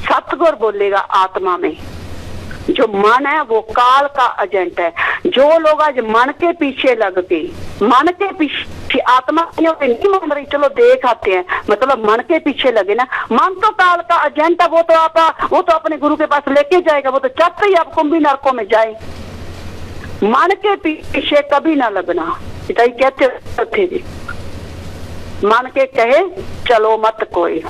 सतगुरु बोलेगा आत्मा में। जो मन है वो काल का एजेंट है। जो लोग आज मन के पीछे लग के, मन के पीछे आत्मा नहीं मान रही, चलो देख आते हैं, मतलब मन के पीछे लगे ना, मन तो काल का एजेंट है, वो तो अपने गुरु के पास लेके जाएगा, वो तो चाहते ही आप कुंभी नरकों में जाए। मन के पीछे कभी ना लगना, पिताजी कहते थे जी, मन के कहे चलो मत कोई,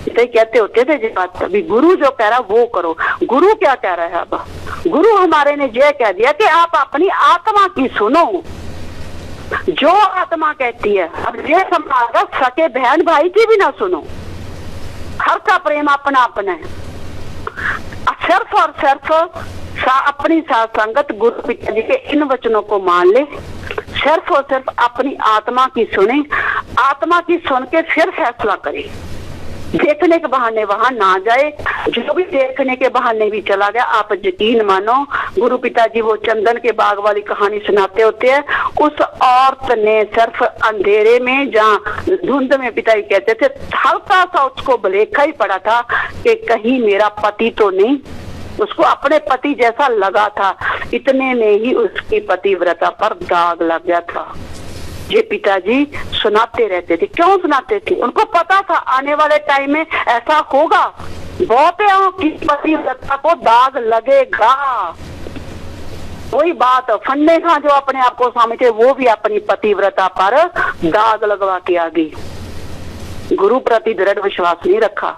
कहते होते थे जी बात। अभी गुरु जो कह रहा है वो करो। गुरु क्या कह रहा है? अब गुरु हमारे ने ये कह दिया कि आप अपनी आत्मा की सुनो, जो आत्मा कहती है। अब ये समझा सके बहन भाई की भी ना सुनो, हर का प्रेम अपना अपना है। सिर्फ और सिर्फ अपनी साथ संगत गुरु पिताजी के इन वचनों को मान ले, सिर्फ और सिर्फ अपनी आत्मा की सुने, आत्मा की सुन के फिर फैसला करे। देखने के बहाने वहां ना जाए, जो भी देखने के बहाने भी चला गया, आप यकीन मानो गुरु पिताजी वो चंदन के बाग वाली कहानी सुनाते होते हैं। उस औरत ने सिर्फ अंधेरे में, जहाँ धुंध में पिताजी कहते थे, हल्का सा उसको भलेखा ही पड़ा था कि कहीं मेरा पति तो नहीं, उसको अपने पति जैसा लगा था। इतने में ही उसकी पतिव्रता पर दाग लग गया था। ये पिताजी सुनाते रहते थे। क्यों सुनाते थे? उनको पता था आने वाले टाइम में ऐसा होगा, बहुतों की पतिव्रता को दाग लगेगा। वही बात फन्ने खां जो अपने आप को समझते, वो भी अपनी पतिव्रता पर दाग लगवा के आ गई। गुरु प्रति दृढ़ विश्वास नहीं रखा।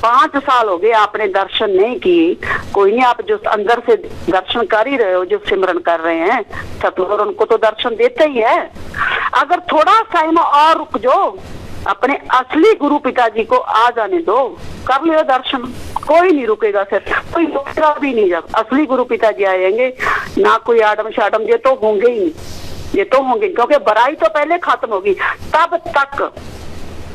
5 साल हो गए आपने दर्शन नहीं किए, कोई नहीं, आप जो अंदर से दर्शन कर ही रहे हो, जो सिमरन कर रहे हैं, सतगुरु उनको तो दर्शन देते ही है। अगर थोड़ा टाइम और रुक जाओ, अपने असली गुरु पिताजी को आ जाने दो, कर लियो दर्शन, कोई नहीं रुकेगा, फिर कोई रुकेगा भी नहीं। जब असली गुरु पिताजी आएंगे ना कोई आडम शाडम, ये तो होंगे ही, ये तो होंगे, क्योंकि बुराई तो पहले खत्म होगी। तब तक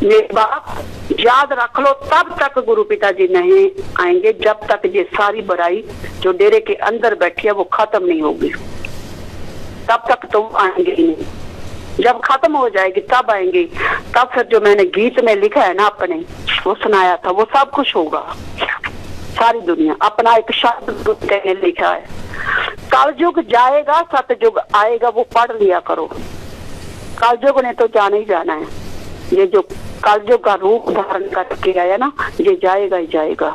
ये बात याद रख लो, तब तक गुरु पिताजी नहीं आएंगे जब तक ये सारी बुराई जो डेरे के अंदर बैठी है वो खत्म नहीं होगी। तब तक तो आएंगे ही नहीं, जब खत्म हो जाएगी तब आएंगे। तब फिर जो मैंने गीत में लिखा है ना अपने, वो सुनाया था, वो सब कुछ होगा। सारी दुनिया अपना एक शब्द ने लिखा है, कलयुग जाएगा सतयुग आएगा, वो पढ़ लिया करो। कलयुग ने तो जाना ही जाना है, ये जो कलयुग का रूप धारण करके आया ना, ये जाएगा ही जाएगा।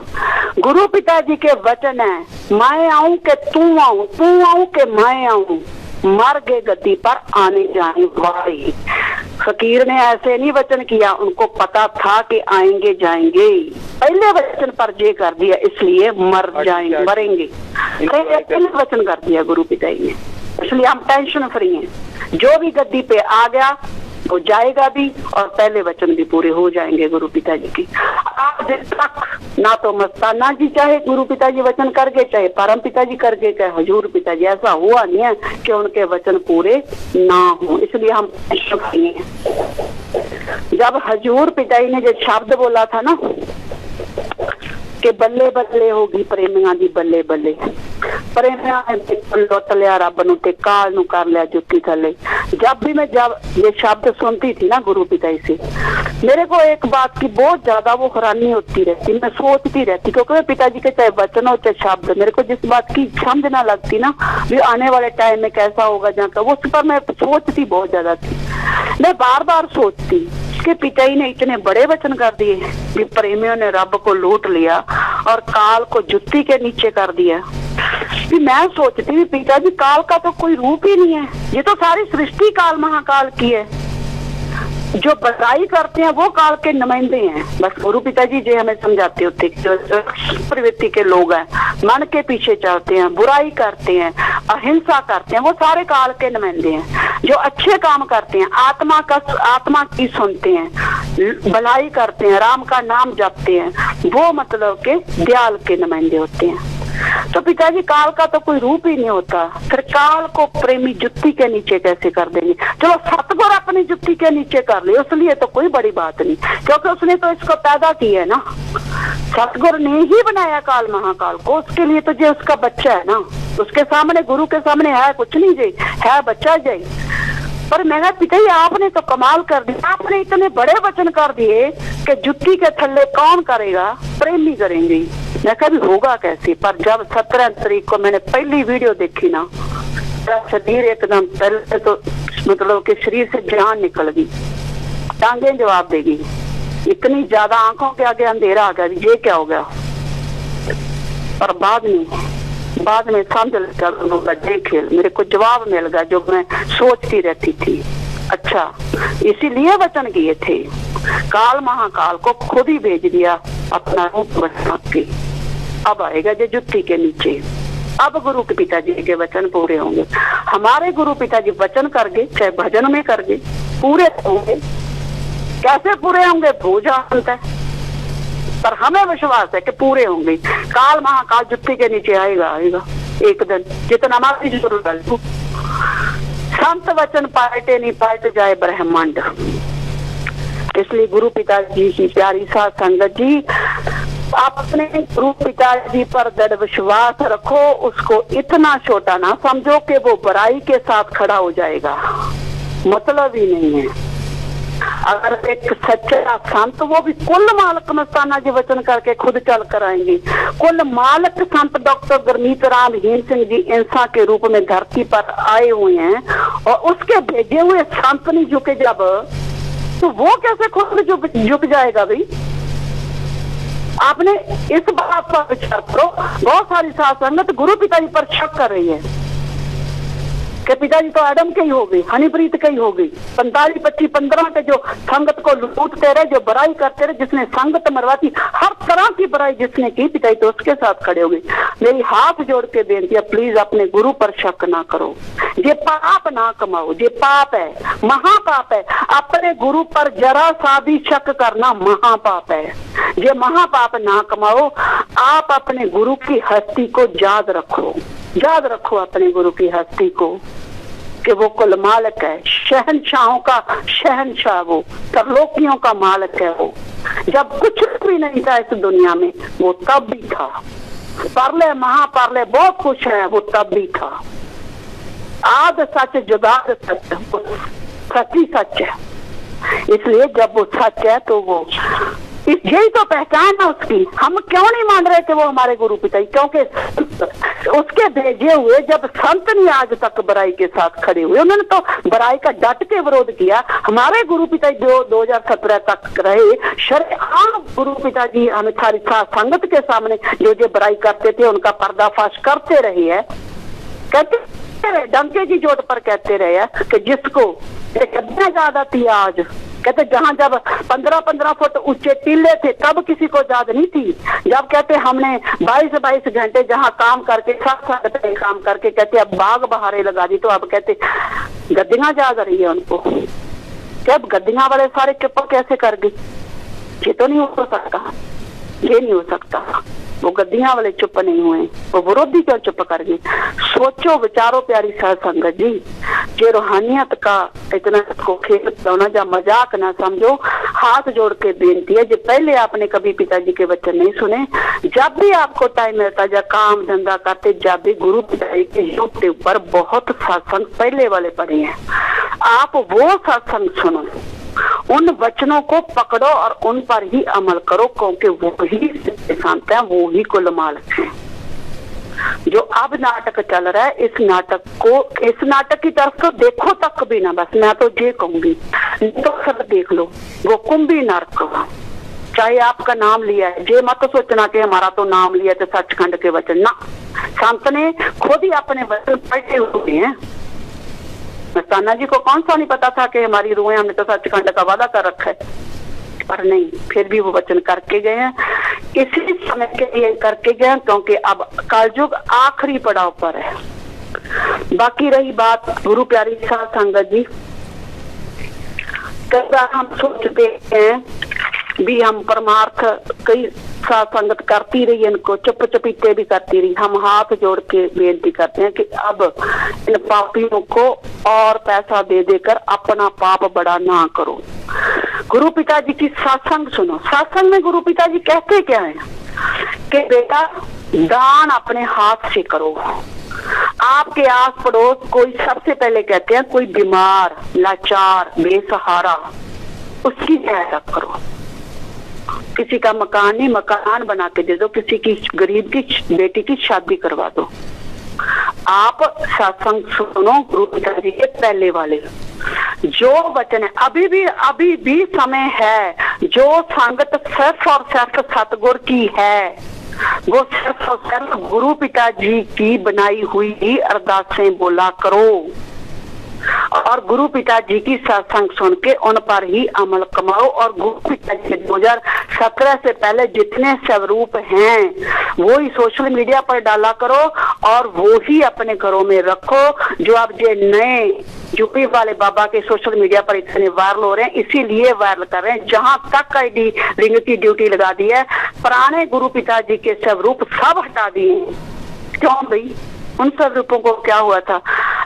गुरु पिताजी के वचन है, मैं आऊं के तू आऊं, तू आऊं के मैं आऊं, मर गए गद्दी पर आने जाने वाली। फकीर ने ऐसे नहीं वचन किया, उनको पता था कि आएंगे जाएंगे, पहले वचन पर जे कर दिया, इसलिए मर जाएंगे, मरेंगे, पहले वचन कर दिया गुरु पिता जी ने, इसलिए हम टेंशन फ्री हैं। जो भी गद्दी पे आ गया वो जाएगा भी, और पहले वचन भी पूरे हो जाएंगे गुरु पिताजी की। आज तक ना तो मस्ताना जी चाहे गुरु पिताजी वचन कर गए, चाहे परम पिताजी कर गए, चाहे हजूर पिताजी, ऐसा हुआ नहीं है कि उनके वचन पूरे ना हो, इसलिए हम नहीं है। जब हजूर पिताजी ने जो शब्द बोला था ना कि बल्ले बल्ले होगी प्रेमियां दी बल्ले बल्ले, प्रेमियां ने लुट लिया रब नूं ते काल नूं कर लिया जुत्ती थले। जब ये शब्द सुनती थी ना गुरु पिताजी से, मेरे को एक बात की बहुत ज्यादा वो हैरानी होती रहती, मैं सोचती रहती, क्योंकि पिताजी के चाहे वचन हो चाहे शब्द, मेरे को जिस बात की समझ ना लगती ना भी आने वाले टाइम में कैसा होगा जहाँ का, वो उस पर मैं सोचती बहुत ज्यादा थी। मैं बार बार सोचती कि पिताजी ने इतने बड़े वचन कर दिए कि प्रेमियों ने रब को लूट लिया और काल को जुत्ती के नीचे कर दिया। कि मैं सोचती हूँ पिताजी काल का तो कोई रूप ही नहीं है, ये तो सारी सृष्टि काल महाकाल की है, जो बुराई करते हैं वो काल के नुमाइंदे हैं। बस गुरु पिताजी जी हमें समझाते होते जो प्रवृत्ति के लोग हैं, मन के पीछे चलते हैं, बुराई करते हैं, अहिंसा करते हैं, वो सारे काल के नुमाइंदे हैं। जो अच्छे काम करते हैं, आत्मा की सुनते हैं, भलाई करते हैं, राम का नाम जपते हैं, वो मतलब के दयाल के नुमाइंदे होते हैं। तो पिताजी काल का तो कोई रूप ही नहीं होता, फिर काल को प्रेमी जुत्ती के नीचे कैसे कर देंगे? चलो सतगुरु अपनी जुत्ती के नीचे कर ले, उसलिए तो कोई बड़ी बात नहीं, क्योंकि उसने तो इसको पैदा किया है ना, सतगुरु ने ही बनाया काल महाकाल को, उसके लिए तो जो उसका बच्चा है ना, उसके सामने गुरु के सामने है कुछ नहीं जी, है बच्चा जी। पर मैंने पिताजी आपने तो कमाल कर दिया, आपने इतने बड़े वचन कर दिए कि जुत्ती के थल्ले कौन करेगा, प्रेमी करेंगे। मैं कभी होगा कैसे? पर जब 17 तारीख को मैंने पहली वीडियो देखी ना, शरीर एकदम पहले तो मतलब कि शरीर से जान निकल गई, टांगे जवाब देगी, इतनी ज्यादा आंखों के आगे अंधेरा आ गया, ये क्या हो गया। पर बाद में समझ लगा खेल, मेरे को जवाब मिल गया जो मैं सोचती रहती थी। अच्छा, इसीलिए वचन किए थे, काल महाकाल को खुद ही भेज दिया अपना रूप बना के, अब आएगा जो जुत्ती के नीचे। अब गुरु के पिताजी के वचन पूरे होंगे, हमारे गुरु पिताजी वचन करके चाहे भजन में करके पूरे होंगे। कैसे पूरे होंगे वो जानता है, पर हमें विश्वास है कि पूरे होंगे। काल महाकाल जुत्ती के नीचे आएगा एक दिन, जितना हमारी जरूरत है। संत वचन पाटे नहीं पाट जाए ब्रह्मांड। इसलिए गुरु पिताजी की प्यारी साथ संगत जी, अपने गुरु पिताजी पर दृढ़ विश्वास रखो, उसको इतना छोटा ना समझो कि वो बुराई के साथ खड़ा हो जाएगा, मतलब ही नहीं है। अगर एक सच्चा संत, वो भी कुल मालक मस्ताना जी वचन करके खुद चल कर आएंगे। कुल मालक संत डॉक्टर गुरमीत राम हीन सिंह जी इंसान के रूप में धरती पर आए हुए हैं, और उसके भेजे हुए संत नहीं झुके जब, तो वो कैसे खुद झुक जाएगा भाई? आपने इस बात पर विचार करो। बहुत सारी साथ संगत गुरु पिताजी पर शक कर रही है कि पिताजी तो एडम के ही हो गई, हनीप्रीत के ही हो गई, 45, 25, 15 के जो संगत को लूटते रहे, जो बुराई करते रहे, जिसने संगत मरवाती, हर तरह की बुराई जिसने की, पिताजी तो उसके साथ खड़े हो गए। मेरी हाथ जोड़ के बेनती है, प्लीज अपने गुरु पर शक ना करो, ये पाप ना कमाओ, ये पाप है, महापाप है। अपने गुरु पर जरा सा भी शक करना महापाप है, ये महापाप ना कमाओ। आप अपने गुरु की हस्ती को याद रखो अपने गुरु की हस्ती को, कि वो कुल मालिक है, शहनशाहों का शहनशाह, वो तरलोकियों का मालिक है। वो जब कुछ भी नहीं था इस दुनिया में, वो तब भी था। परले महापरले बहुत कुछ है, वो तब भी था। आद सच जुगाद सच, सच्ची सच है। इसलिए जब वो सच है तो वो यही तो पहचान है उसकी। हम क्यों नहीं मान रहे कि वो हमारे गुरु पिताजी? क्योंकि उसके भेजे हुए जब संत नहीं आज तक बुराई के साथ खड़े हुए, उन्होंने तो बुराई का डट के विरोध किया। हमारे गुरु पिताजी जो 2017 तक रहे, शरेआम गुरु पिताजी हमें सारी संगत के सामने जो बुराई करते थे उनका पर्दाफाश करते रहे है, कहते रहे, डंके की चोट पर कहते रहे कि जिसको ये गद्दियां याद आती है आज। कहते जहाँ जब 15-15 फुट ऊंचे टीले थे तब किसी को याद नहीं थी। जब कहते हमने 22-22 घंटे जहाँ काम करके 7 घंटे काम करके कहते अब बाग बहारे लगा दी, तो अब कहते गद्दियां याद आ रही है उनको। क्या गद्दियां वाले सारे चुप कैसे कर गए? ये तो नहीं हो सकता, ये नहीं हो सकता। वो गद्दियां वाले चुप नहीं हुए, वो विरोधी क्यों चुप कर गए? सोचो विचारो प्यारी साध संगत जी, ये रूहानियत का इतना को खेल खिलौना या मजाक ना समझो। हाथ जोड़ के बेनती है, जो पहले आपने कभी पिताजी के वचन नहीं सुने, जब भी आपको टाइम मिलता या काम धंधा करते, जब भी गुरु पिताजी के यूट्यूब पर बहुत सत्संग पहले वाले पड़े हैं, आप वो सत्संग सुनो, उन वचनों को पकड़ो और उन पर ही अमल करो, क्योंकि वो ही शांत है, वो ही कुल मालिक है। जो अब नाटक चल रहा है, इस नाटक की तरफ तो देखो तक भी ना, बस मैं तो ये कहूंगी, तो सब देख लो। वो कुंभी नरक, चाहे आपका नाम लिया है, ये मत सोचना कि हमारा तो नाम लिया तो सचखंड के वचन ना, संत ने खुद ही अपने वचन पढ़े हुए हैं। मस्ताना जी को कौन सा नहीं पता था कि हमारी रूहें, हमने तो सचखंड का वादा कर रखा है, पर नहीं, फिर भी वो वचन करके गए हैं। इसी समय के लिए करके गए, क्योंकि अब कलयुग आखिरी पड़ाव पर है। बाकी रही बात गुरु प्यारी साध संगत जी, कई बार हम सोचते हैं भी हम परमार्थ कई साध संगत करती रही, इनको चुप चुपीते भी करती रही। हम हाथ जोड़ के बेनती करते हैं कि अब इन पापियों को और पैसा दे देकर अपना पाप बड़ा ना करो। गुरु पिताजी की सत्संग सुनो। सत्संग में गुरु पिताजी कहते क्या है कि बेटा दान अपने हाथ से करो। आपके आस पड़ोस कोई, सबसे पहले कहते हैं कोई बीमार, लाचार, बेसहारा, उसकी सहायता करो। किसी का मकान नहीं, मकान बना के दे दो। किसी की गरीब की बेटी की शादी करवा दो। आप सत्संग सुनो गुरु पिताजी के पहले वाले जो वचन है। अभी भी समय है। जो संगत सिर्फ और सिर्फ सतगुर की है, वो सिर्फ और सिर्फ गुरु पिताजी की बनाई हुई अरदासें बोला करो और गुरु पिताजी की सत्संग सुन के उन पर ही अमल कमाओ। और गुरु पिताजी के 2017 से पहले जितने स्वरूप हैं वो ही सोशल मीडिया पर डाला करो और वो ही अपने घरों में रखो। जो अब ये नए यूपी वाले बाबा के सोशल मीडिया पर इतने वायरल हो रहे हैं, इसीलिए वायरल कर रहे हैं। जहां तक आईडी रिंग की ड्यूटी लगा दी है, पुराने गुरु पिताजी के स्वरूप सब हटा दिए। क्यों भाई? उन स्वरूपों को क्या हुआ था?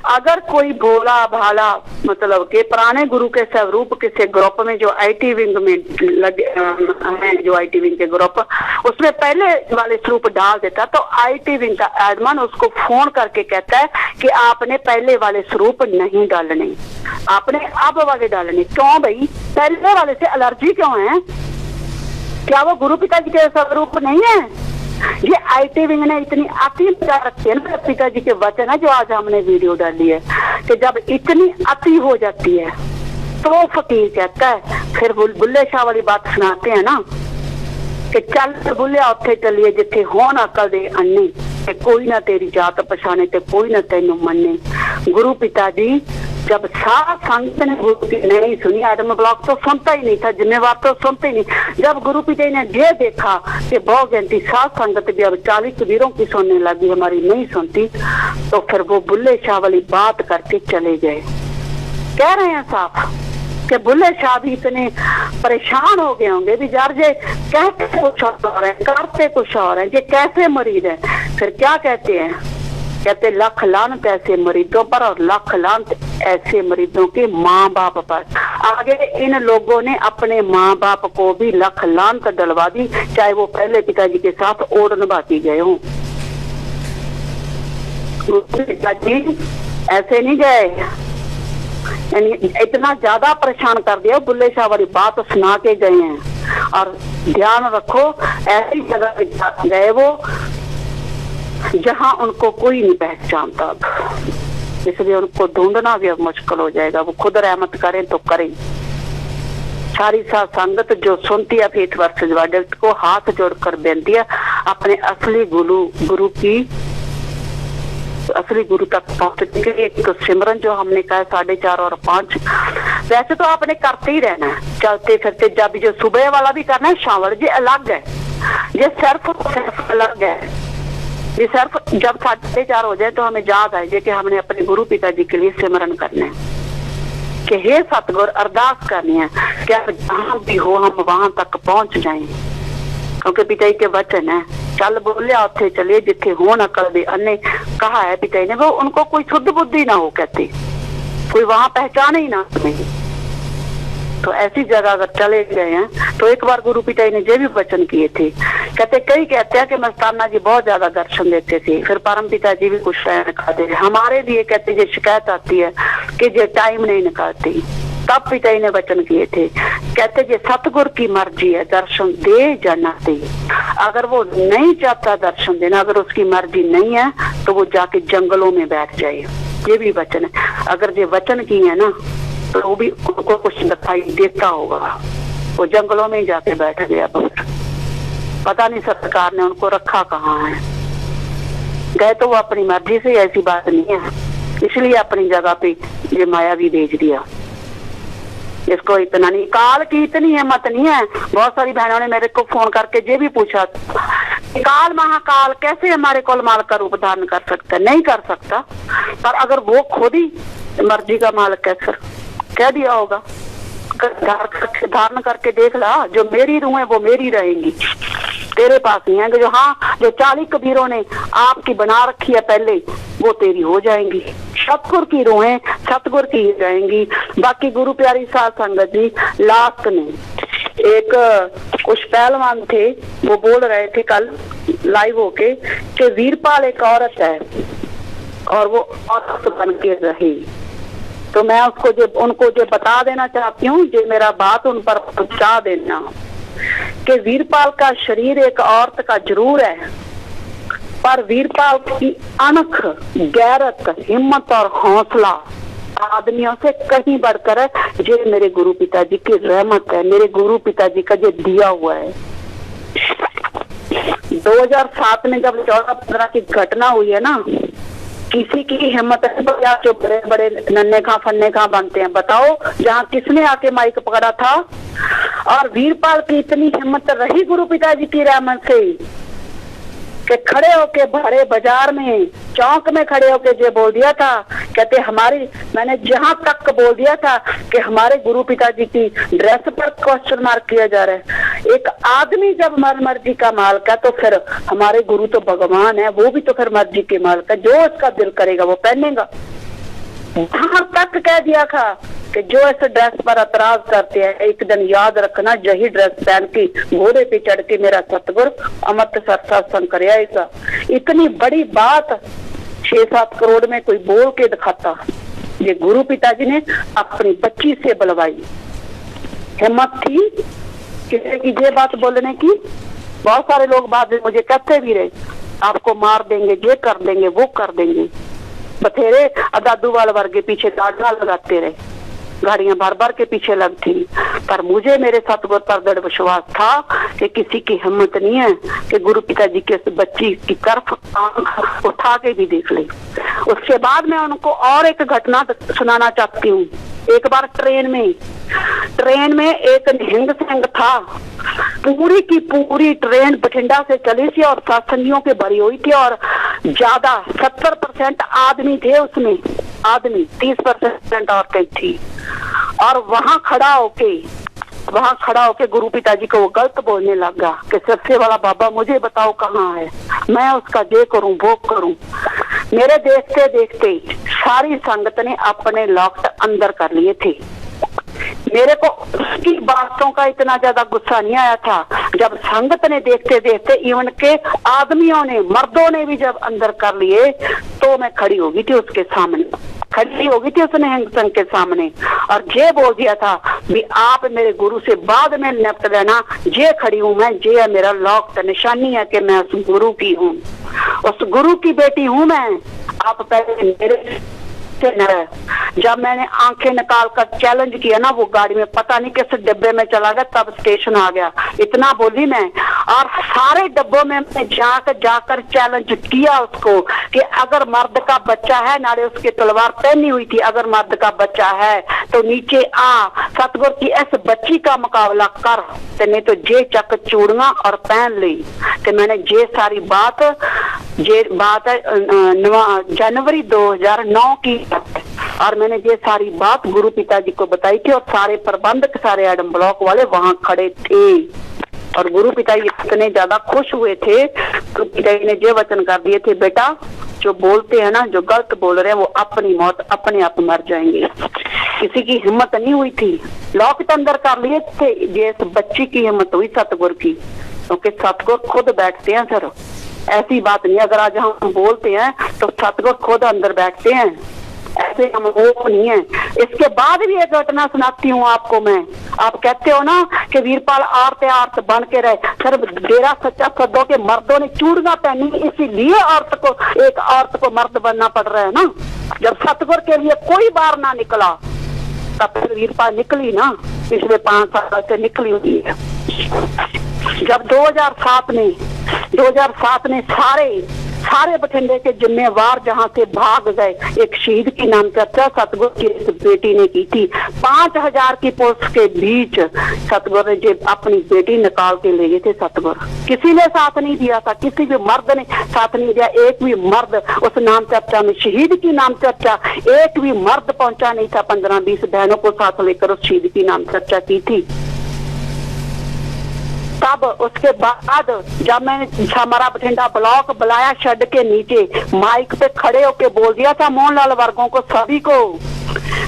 अगर कोई भोला भाला मतलब के पुराने गुरु के स्वरूप किसी ग्रुप में जो आईटी विंग में लगे हैं, जो आईटी विंग के ग्रुप, उसमें पहले वाले स्वरूप डाल देता तो आईटी विंग का एडमिन उसको फोन करके कहता है कि आपने पहले वाले स्वरूप नहीं डालने, आपने अब वाले डालने। क्यों भाई? पहले वाले से एलर्जी क्यों है? क्या वो गुरु पिताजी के स्वरूप नहीं है? ये आईटी विंग ने इतनी अति बचा रखी है ना पिताजी के वचन है, जो आज हमने वीडियो डाली है कि जब इतनी अति हो जाती है तो फकीर कहता है, फिर बुल्ले शाह वाली बात सुनाते हैं ना कि चल बुल्लिया उत्थे चलिए जिथे हो ना अकल दे अन्नी, कि कोई ना तेरी जात पछाने ते कोई ना तेनू मन्ने। गुरु पिताजी जब सात संत ने गुरु की नहीं सुनी, आदम ब्लॉक तो सुनता ही नहीं था, जिम्मेवार तो सुनते ही नहीं। जब गुरु पिता ने ये देखा कि बहुत गिनती सात संगत भी अब 40 कबीरों की सुनने लगी, हमारी नहीं सुनती, तो फिर वो बुल्ले शाह वाली बात करके चले गए। कह रहे हैं साफ कि बुल्ले शाह भी इतने परेशान हो गए होंगे भी यार ये कहते कुछ और है, करते कुछ और है, ये कैसे मरीज है। फिर क्या कहते हैं? कहते लख लानत ऐसे मरीजों पर और लख लानत ऐसे मरीजों के माँ बाप पर। आगे इन लोगों ने अपने माँ बाप को भी लख लानत डलवा दी, चाहे वो पहले पिताजी के साथ ओढ़ निभाती गए हों। पिताजी ऐसे नहीं गए, इतना ज्यादा परेशान कर दिया, बुल्ले शाह वाली बात सुना के गए हैं। और ध्यान रखो ऐसी जगह गए वो जहां उनको कोई नहीं पहचानता, इसलिए उनको ढूंढना भी अब मुश्किल हो जाएगा। वो खुद रहमत करें तो करें। सारी साथ संगत जो सुनती है फेथ वर्सेस वर्डिक्ट को हाथ जोड़कर बेनती है, अपने असली गुरु की असली गुरु तक पहुंचने के लिए एक तो सिमरन जो हमने कहा 4:30 और 5, वैसे तो आपने करते ही रहना है चलते फिरते, जब जो सुबह वाला भी करना है, शाम वाला जी अलग है, ये सिर्फ अलग है। ये सिर्फ जब 4:30 हो जाए तो हमें याद आए कि हमने अपने गुरु पिताजी के लिए सिमरन करना है कि हे सतगुर, अरदास करनी है कि आप जहां भी हो हम वहां तक पहुंच जाएं, क्योंकि पिताजी के वचन है, चल बोलिया उथे चले जिथे हो न कर दे अन्य, कहा है पिताजी ने, वो उनको कोई शुद्ध बुद्धि ना हो, कहते कोई वहां पहचाने ही ना नहीं। तो ऐसी जगह अगर चले गए हैं तो एक बार गुरु पिताजी ने ये भी वचन किए थे, कहते कई कहते हैं कि मस्ताना जी बहुत ज्यादा दर्शन देते थे, फिर परम पिताजी भी कुछ टाइम निकालते थे, हमारे लिए कहते ये शिकायत आती है कि ये टाइम नहीं निकालती, तब पिताजी ने वचन किए थे, कहते ये सतगुर की मर्जी है दर्शन दे या ना दे, अगर वो नहीं चाहता दर्शन देना, अगर उसकी मर्जी नहीं है तो वो जाके जंगलों में बैठ जाए, ये भी वचन है। अगर ये वचन किए है ना तो वो भी उनको कुछ दिखाई देता होगा, वो जंगलों में ही जाके बैठ गया, पता नहीं सरकार ने उनको रखा कहाँ है, गए तो वो अपनी मर्जी से, ऐसी बात नहीं है, इसलिए अपनी जगह पे ये माया भी भेज दिया। इसको इतना नहीं, काल की इतनी हिम्मत नहीं है। बहुत सारी बहनों ने मेरे को फोन करके ये भी पूछा, काल महाकाल कैसे हमारे कोलमाल का रूप धारण कर सकता है? नहीं कर सकता, पर अगर वो खुद ही मर्जी का मालिक है फिर कह दिया होगा, धारण करके देख ला, जो मेरी रूह है वो मेरी रहेंगी, तेरे पास नहीं आएंगे, जो हाँ जो 40 कबीरों ने आपकी बना रखी है पहले वो तेरी हो जाएंगी, सतगुर की रूहें सतगुर की रहेंगी। बाकी गुरु प्यारी साध संगत जी, लास्ट में एक कुछ पहलवान थे, वो बोल रहे थे कल लाइव होके कि वीरपाल एक औरत है और वो औरत बन के रही, तो मैं उनको जो बता देना चाहती हूँ, जो मेरा बात उन पर पहुंचा देना कि वीरपाल का शरीर एक औरत का जरूर है, पर वीरपाल की अनख, गैरत, हिम्मत और हौसला आदमियों से कहीं बढ़कर है। ये मेरे गुरु पिताजी की रहमत है, मेरे गुरु पिताजी का जो दिया हुआ है। 2007 में जब 14-15 की घटना हुई है ना, किसी की हिम्मत है जो बड़े बड़े नन्हे खा फन्ने खा बनते हैं, बताओ जहाँ किसने आके माइक पकड़ा था? और वीरपाल की इतनी हिम्मत रही गुरु पिताजी की रहमत से कि खड़े होके भरे बाजार में चौक में खड़े होके जो बोल दिया था, कहते मैंने जहां तक बोल दिया था कि हमारे गुरु पिताजी की ड्रेस पर क्वेश्चन मार्क किया जा रहा है। एक आदमी जब मर्जी का मालिक है तो फिर हमारे गुरु तो भगवान है, वो भी तो फिर मर्जी के मालिक है, जो उसका दिल करेगा वो पहनेगा। वहां तक कह दिया था कि जो इस ड्रेस पर एतराज करते हैं, एक दिन याद रखना, यही ड्रेस पहन के घोड़े पे चढ़ के मेरा सतगुर अमृतसर सत्संग करेगा। इतनी बड़ी बात 6-7 करोड़ में कोई बोल के दिखाता, ये गुरु पिताजी ने अपनी बच्ची से बुलवाई। हिम्मत थी किसी की ये बात बोलने की। बहुत सारे लोग बाद में मुझे कहते भी रहे, आपको मार देंगे, ये कर देंगे, वो कर देंगे, बथेरे दादू वाल वर्गे पीछे गाड़ियां लगाते रहे, गाड़ियां भर भर के पीछे लगती, पर मुझे मेरे सतगुर पर दृढ़ विश्वास था कि किसी की हिम्मत नहीं है कि गुरु पिताजी के बच्ची की तरफ आंख उठा के भी देख ले। उसके बाद मैं उनको और एक घटना सुनाना चाहती हूँ। एक बार ट्रेन में एक निहंग सिंह था, पूरी की पूरी ट्रेन बठिंडा से चली थी और सत्संगियों के भरी हुई थी, और ज्यादा 70% आदमी थे उसमें, आदमी 30% औरतें थी। और वहां खड़ा होके गुरु पिताजी को वो गलत बोलने लगा कि सबसे बड़ा बाबा मुझे बताओ कहाँ है, मैं उसका ये करूं वो करूं। मेरे देखते देखते सारी संगत ने अपने लॉक्ड अंदर कर लिए थे। मेरे को उसकी बातों का इतना ज्यादा गुस्सा नहीं आया था, जब संगत ने देखते देखते इवन के आदमियों ने, मर्दों ने भी जब अंदर कर लिए, तो मैं खड़ी होगी थी उसके सामने, खड़ी होगी थी उसने हिंग संघ के सामने, और ये बोल दिया था भी आप मेरे गुरु से बाद में निपट लेना, ये खड़ी हूँ मैं, ये मेरा लॉक निशानी है कि मैं उस गुरु की हूँ, उस गुरु की बेटी हूँ मैं। आप पहले मेरे जब मैंने आंखें निकाल कर चैलेंज किया ना, वो गाड़ी में पता नहीं किस डिब्बे में चला गया, तब स्टेशन आ गया। इतना बोली मैं, और सारे डब्बों में मैं जाकर चैलेंज किया उसको कि अगर मर्द का बच्चा है, नारे उसकी तलवार पहनी हुई थी, अगर मर्द का बच्चा है तो नीचे आ, सतगुर की इस बच्ची का मुकाबला कर, ते नहीं तो जे चक चूड़ियां और पहन ली। ते मैंने जे सारी बात है जनवरी 2009 की, और मैंने ये सारी बात गुरु पिताजी को बताई थी, और सारे प्रबंधक, सारे एडम ब्लॉक वाले वहां खड़े थे, और गुरु पिताजी इतने ज्यादा खुश हुए थे। गुरु पिताजी ने ये वचन कर दिए थे, बेटा जो बोलते हैं ना, जो गलत बोल रहे हैं, वो अपनी मौत अपने आप मर जाएंगे। किसी की हिम्मत नहीं हुई थी, लॉक के अंदर कर लिए थे, ये इस बच्ची की हिम्मत हुई सतगुर की, क्योंकि सतगुर खुद बैठते हैं सर, ऐसी बात नहीं। अगर आज हम बोलते हैं तो सतगुर खुद अंदर बैठते हैं, ऐसे हम वो नहीं है। इसके बाद भी एक घटना सुनाती हूँ आपको मैं। आप कहते हो ना कि वीरपाल आर्त बन के रहे, सर डेरा सच्चा सदों के मर्दों ने चूड़ियां पहनी, इसीलिए एक औरत को मर्द बनना पड़ रहा है ना। जब सतगुर के लिए कोई बार ना निकला, तब फिर वीरपाल निकली ना, पिछले 5 साल से निकली हुई है। जब 2007 में सारे बठिंडे के जिम्मेवार जहां से भाग गए, एक शहीद की नाम चर्चा सतगुर की इस बेटी ने की थी। 5000 की पुलिस के बीच सतगुर ने अपनी बेटी निकाल के ले गए थे। सतगुर किसी ने साथ नहीं दिया था, किसी भी मर्द ने साथ नहीं दिया। एक भी मर्द उस नाम चर्चा में, शहीद की नाम चर्चा, एक भी मर्द पहुंचा नहीं था। 15-20 बहनों को साथ लेकर उस शहीद की नाम चर्चा की थी। तब उसके बाद जब मैंने हमारा बठिंडा ब्लॉक बुलाया, शेड के नीचे माइक पे खड़े होके बोल दिया था मोहनलाल वर्गों को, सभी को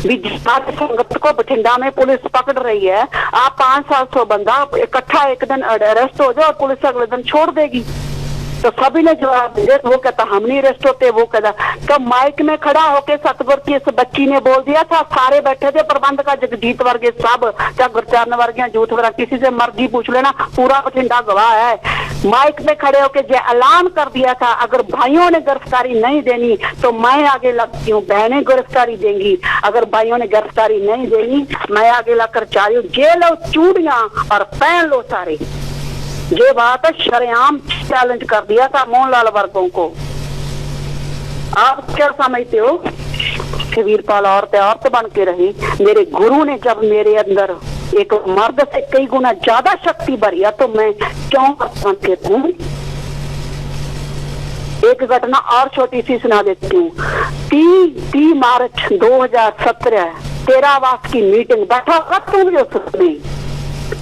भी, संगत को बठिंडा में पुलिस पकड़ रही है, आप 500-700 बंदा इकट्ठा एक दिन अरेस्ट हो जाओ और पुलिस अगले दिन छोड़ देगी। तो सभी ने जवाब दिया, वो कहता हम नहीं अरेस्ट होते, वो कहता। तो माइक में खड़ा होके सतगुर की इस बच्ची ने बोल दिया था, सारे बैठे थे प्रबंध का, जगजीत वर्गे सब, चाहे गुरचरण वर्गे, जूथ वर्ग, किसी से मर्जी पूछ लेना, पूरा बठिंडा गवाह है। माइक में खड़े होके जो ऐलान कर दिया था, अगर भाइयों ने गिरफ्तारी नहीं देनी तो मैं आगे लगती हूँ, बहनें गिरफ्तारी देंगी, अगर भाइयों ने गिरफ्तारी नहीं देनी मैं आगे लगकर चाह रही हूँ, जेल लो चूड़ियां और पहन लो सारे। ये बात शरेआम चैलेंज कर दिया था मोहनलाल वर्गों को। आप क्या समझते हो कि वीरपाल औरत बन के रही? मेरे गुरु ने जब मेरे अंदर एक मर्द से कई गुना ज्यादा शक्ति भरिया, तो मैं क्यों बन के रहूं? एक घटना और छोटी सी सुना देती हूँ। 30 मार्च 2017 तेरावास की मीटिंग, बैठा होगा तुम भी उसमें,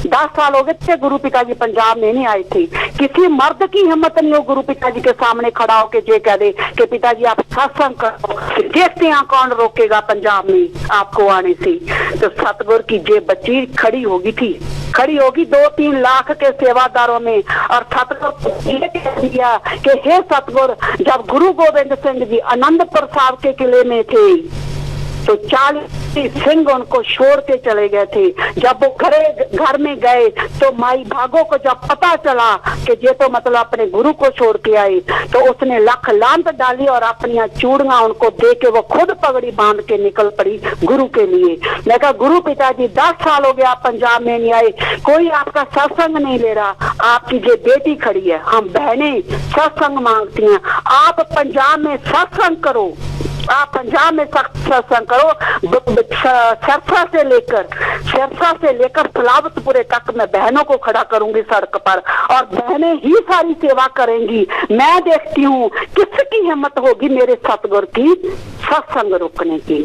10 साल हो गए थे गुरु पिताजी पंजाब में नहीं आए थे। किसी मर्द की हिम्मत नहीं हो गुरु पिताजी के सामने खड़ा होके ये कह दे कि पिताजी आप सत्संग करो, देखते हैं कौन रोकेगा पंजाब में आपको आने से। तो सतगुर की ये बच्ची खड़ी होगी 2-3 लाख के सेवादारों में, और सतगुर ये कह दिया कि हे सतगुर, जब गुरु गोविंद सिंह जी आनंदपुर साहब के किले में थे तो 40 सिंह उनको छोड़ के चले गए थे। जब वो घर में गए तो माई भागो को जब पता चला कि ये तो मतलब अपने गुरु को छोड़ के आई, तो उसने लख लांत डाली और अपनी चूड़ियां उनको दे के वो खुद पगड़ी बांध के निकल पड़ी गुरु के लिए। मैं कहा गुरु पिताजी 10 साल हो गया आप पंजाब में नहीं आए, कोई आपका सत्संग नहीं ले रहा, आपकी जो बेटी खड़ी है, हम बहनें सत्संग मांगती हैं, आप पंजाब में सत्संग करो, आप पंजाब में सत्संग करो। सिरसा से लेकर सलावतपुरे तक मैं बहनों को खड़ा करूंगी सड़क पर, और बहनें ही सारी सेवा करेंगी। मैं देखती हूँ किसकी हिम्मत होगी मेरे सतगुर की सत्संग रोकने की।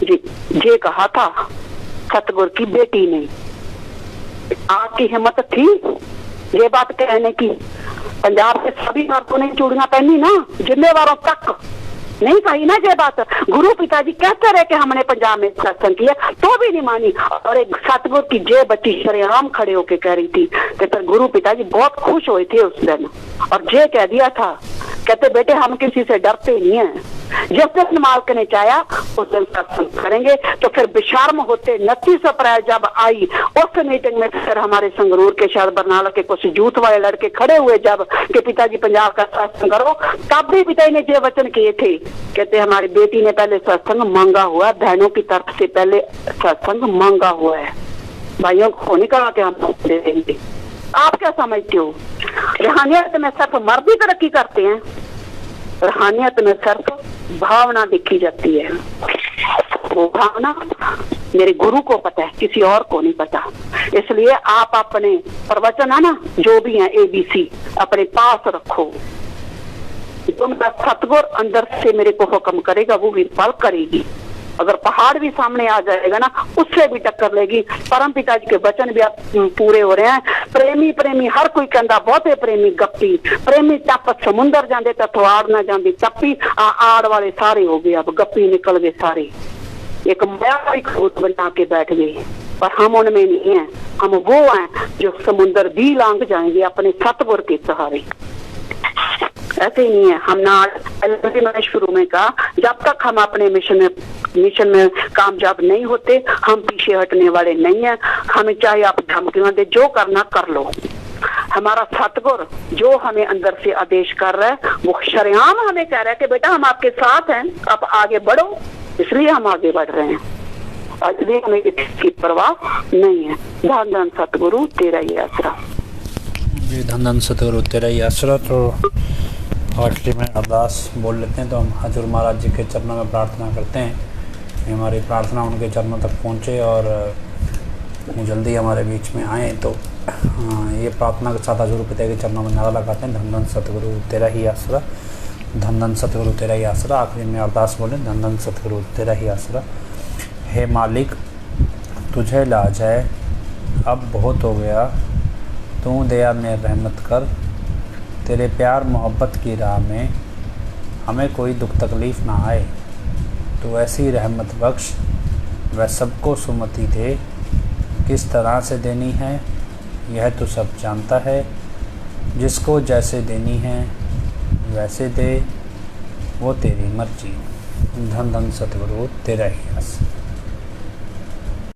जी ये कहा था सतगुर की बेटी ने। आपकी हिम्मत थी ये बात कहने की? पंजाब के सभी मर्दों ने चूड़ियां पहनी ना, जिम्मेवारों तक नहीं कही ना ये बात। गुरु पिताजी कहते रहे कि हमने पंजाब में सत्संग किया, तो भी नहीं मानी। और एक सतगुर की जे बच्ची शरेआम खड़े होके कह रही थी, कि फिर गुरु पिताजी बहुत खुश हुए थे उस दिन, और जे कह दिया था, कहते बेटे हम किसी से डरते नहीं है, जिस दिन मालिक ने चाहा उस दिन सत्संग करेंगे। तो फिर बेशर्म होते 29 अप्रैल जब आई उस मीटिंग में, फिर हमारे संगरूर के शायद बरनाला के कुछ यूथ वाले लड़के खड़े हुए जब कि पिताजी पंजाब का सत्संग करो, तब भी पिताजी ने ये वचन किए थे कहते हमारी बेटी ने पहले सत्संग मांगा हुआ, बहनों की तरफ से पहले सत्संग मांगा हुआ है, भाइयों को नहीं कहा कि हम दे देंगे। आप क्या समझते हो? रूहानियत में सिर्फ मर्द ही तरक्की करते हैं? रूहानियत में सिर्फ भावना देखी जाती है। वो भावना मेरे गुरु को पता है, किसी और को नहीं पता। इसलिए आप अपने प्रवचन है ना, जो भी है ABC, अपने पास रखो। जो मेरा सतगुर अंदर से मेरे को हुक्म करेगा वो वीरपाल करेगी। अगर पहाड़ भी सामने आ जाएगा ना, उससे भी टक्कर लेगी। परम पिता जी के वचन भी आप पूरे हो रहे हैं। प्रेमी प्रेमी हर कोई कहता, बहुते प्रेमी गप्पी, प्रेमी टप समुंदर जाते तो आड़ ना जाती टप्पी। आड़ वाले सारे हो गए, अब गप्पी निकल गए सारे, एक मायावी भूत बना के बैठ गए। पर हम उनमें नहीं है, हम वो हैं जो समुंदर भी लांग जाएंगे अपने सतगुर के सहारे। ऐसे ही नहीं है। हम ना, मैंने शुरू में कहा, जब तक हम अपने मिशन में कामयाब नहीं होते, हम पीछे हटने वाले नहीं है। हमें चाहे आप धमकियां दे, जो करना कर लो। हमारा सतगुर जो हमें अंदर से आदेश कर रहा है, वो शरेआम हमें कह रहा है कि बेटा हम आपके साथ हैं, आप आगे बढ़ो। इसलिए हम आगे बढ़ रहे हैं, इसलिए हमें इसकी परवाह नहीं है। धन धन सतगुरु तेरा ही आसरा। जी, धन धन सतगुरु तेरा ही आसरा। तो आखिरी में अरदास बोल लेते हैं। तो हम हजूर महाराज जी के चरणों में प्रार्थना करते हैं कि हमारी प्रार्थना उनके चरणों तक पहुँचे और वो जल्दी हमारे बीच में आएँ। तो ये प्रार्थना के साथ हजूर पिता के चरणों में नारा लगाते हैं, धन धन सतगुरु तेरा ही आसरा, धन धन सतगुरु तेरा ही आसरा। आखिरी में अरदास बोलें, धन धन सतगुरु तेरा ही आसरा। हे मालिक, तुझे लाज है, अब बहुत हो गया, तू दया में रहमत कर। तेरे प्यार मोहब्बत की राह में हमें कोई दुख तकलीफ़ ना आए। तो ऐसी रहमत बख्श, वह सबको सुमति दे। किस तरह से देनी है यह तो सब जानता है, जिसको जैसे देनी है वैसे दे, वो तेरी मर्जी। धन धन सतगुरु तेरा ही आसरा।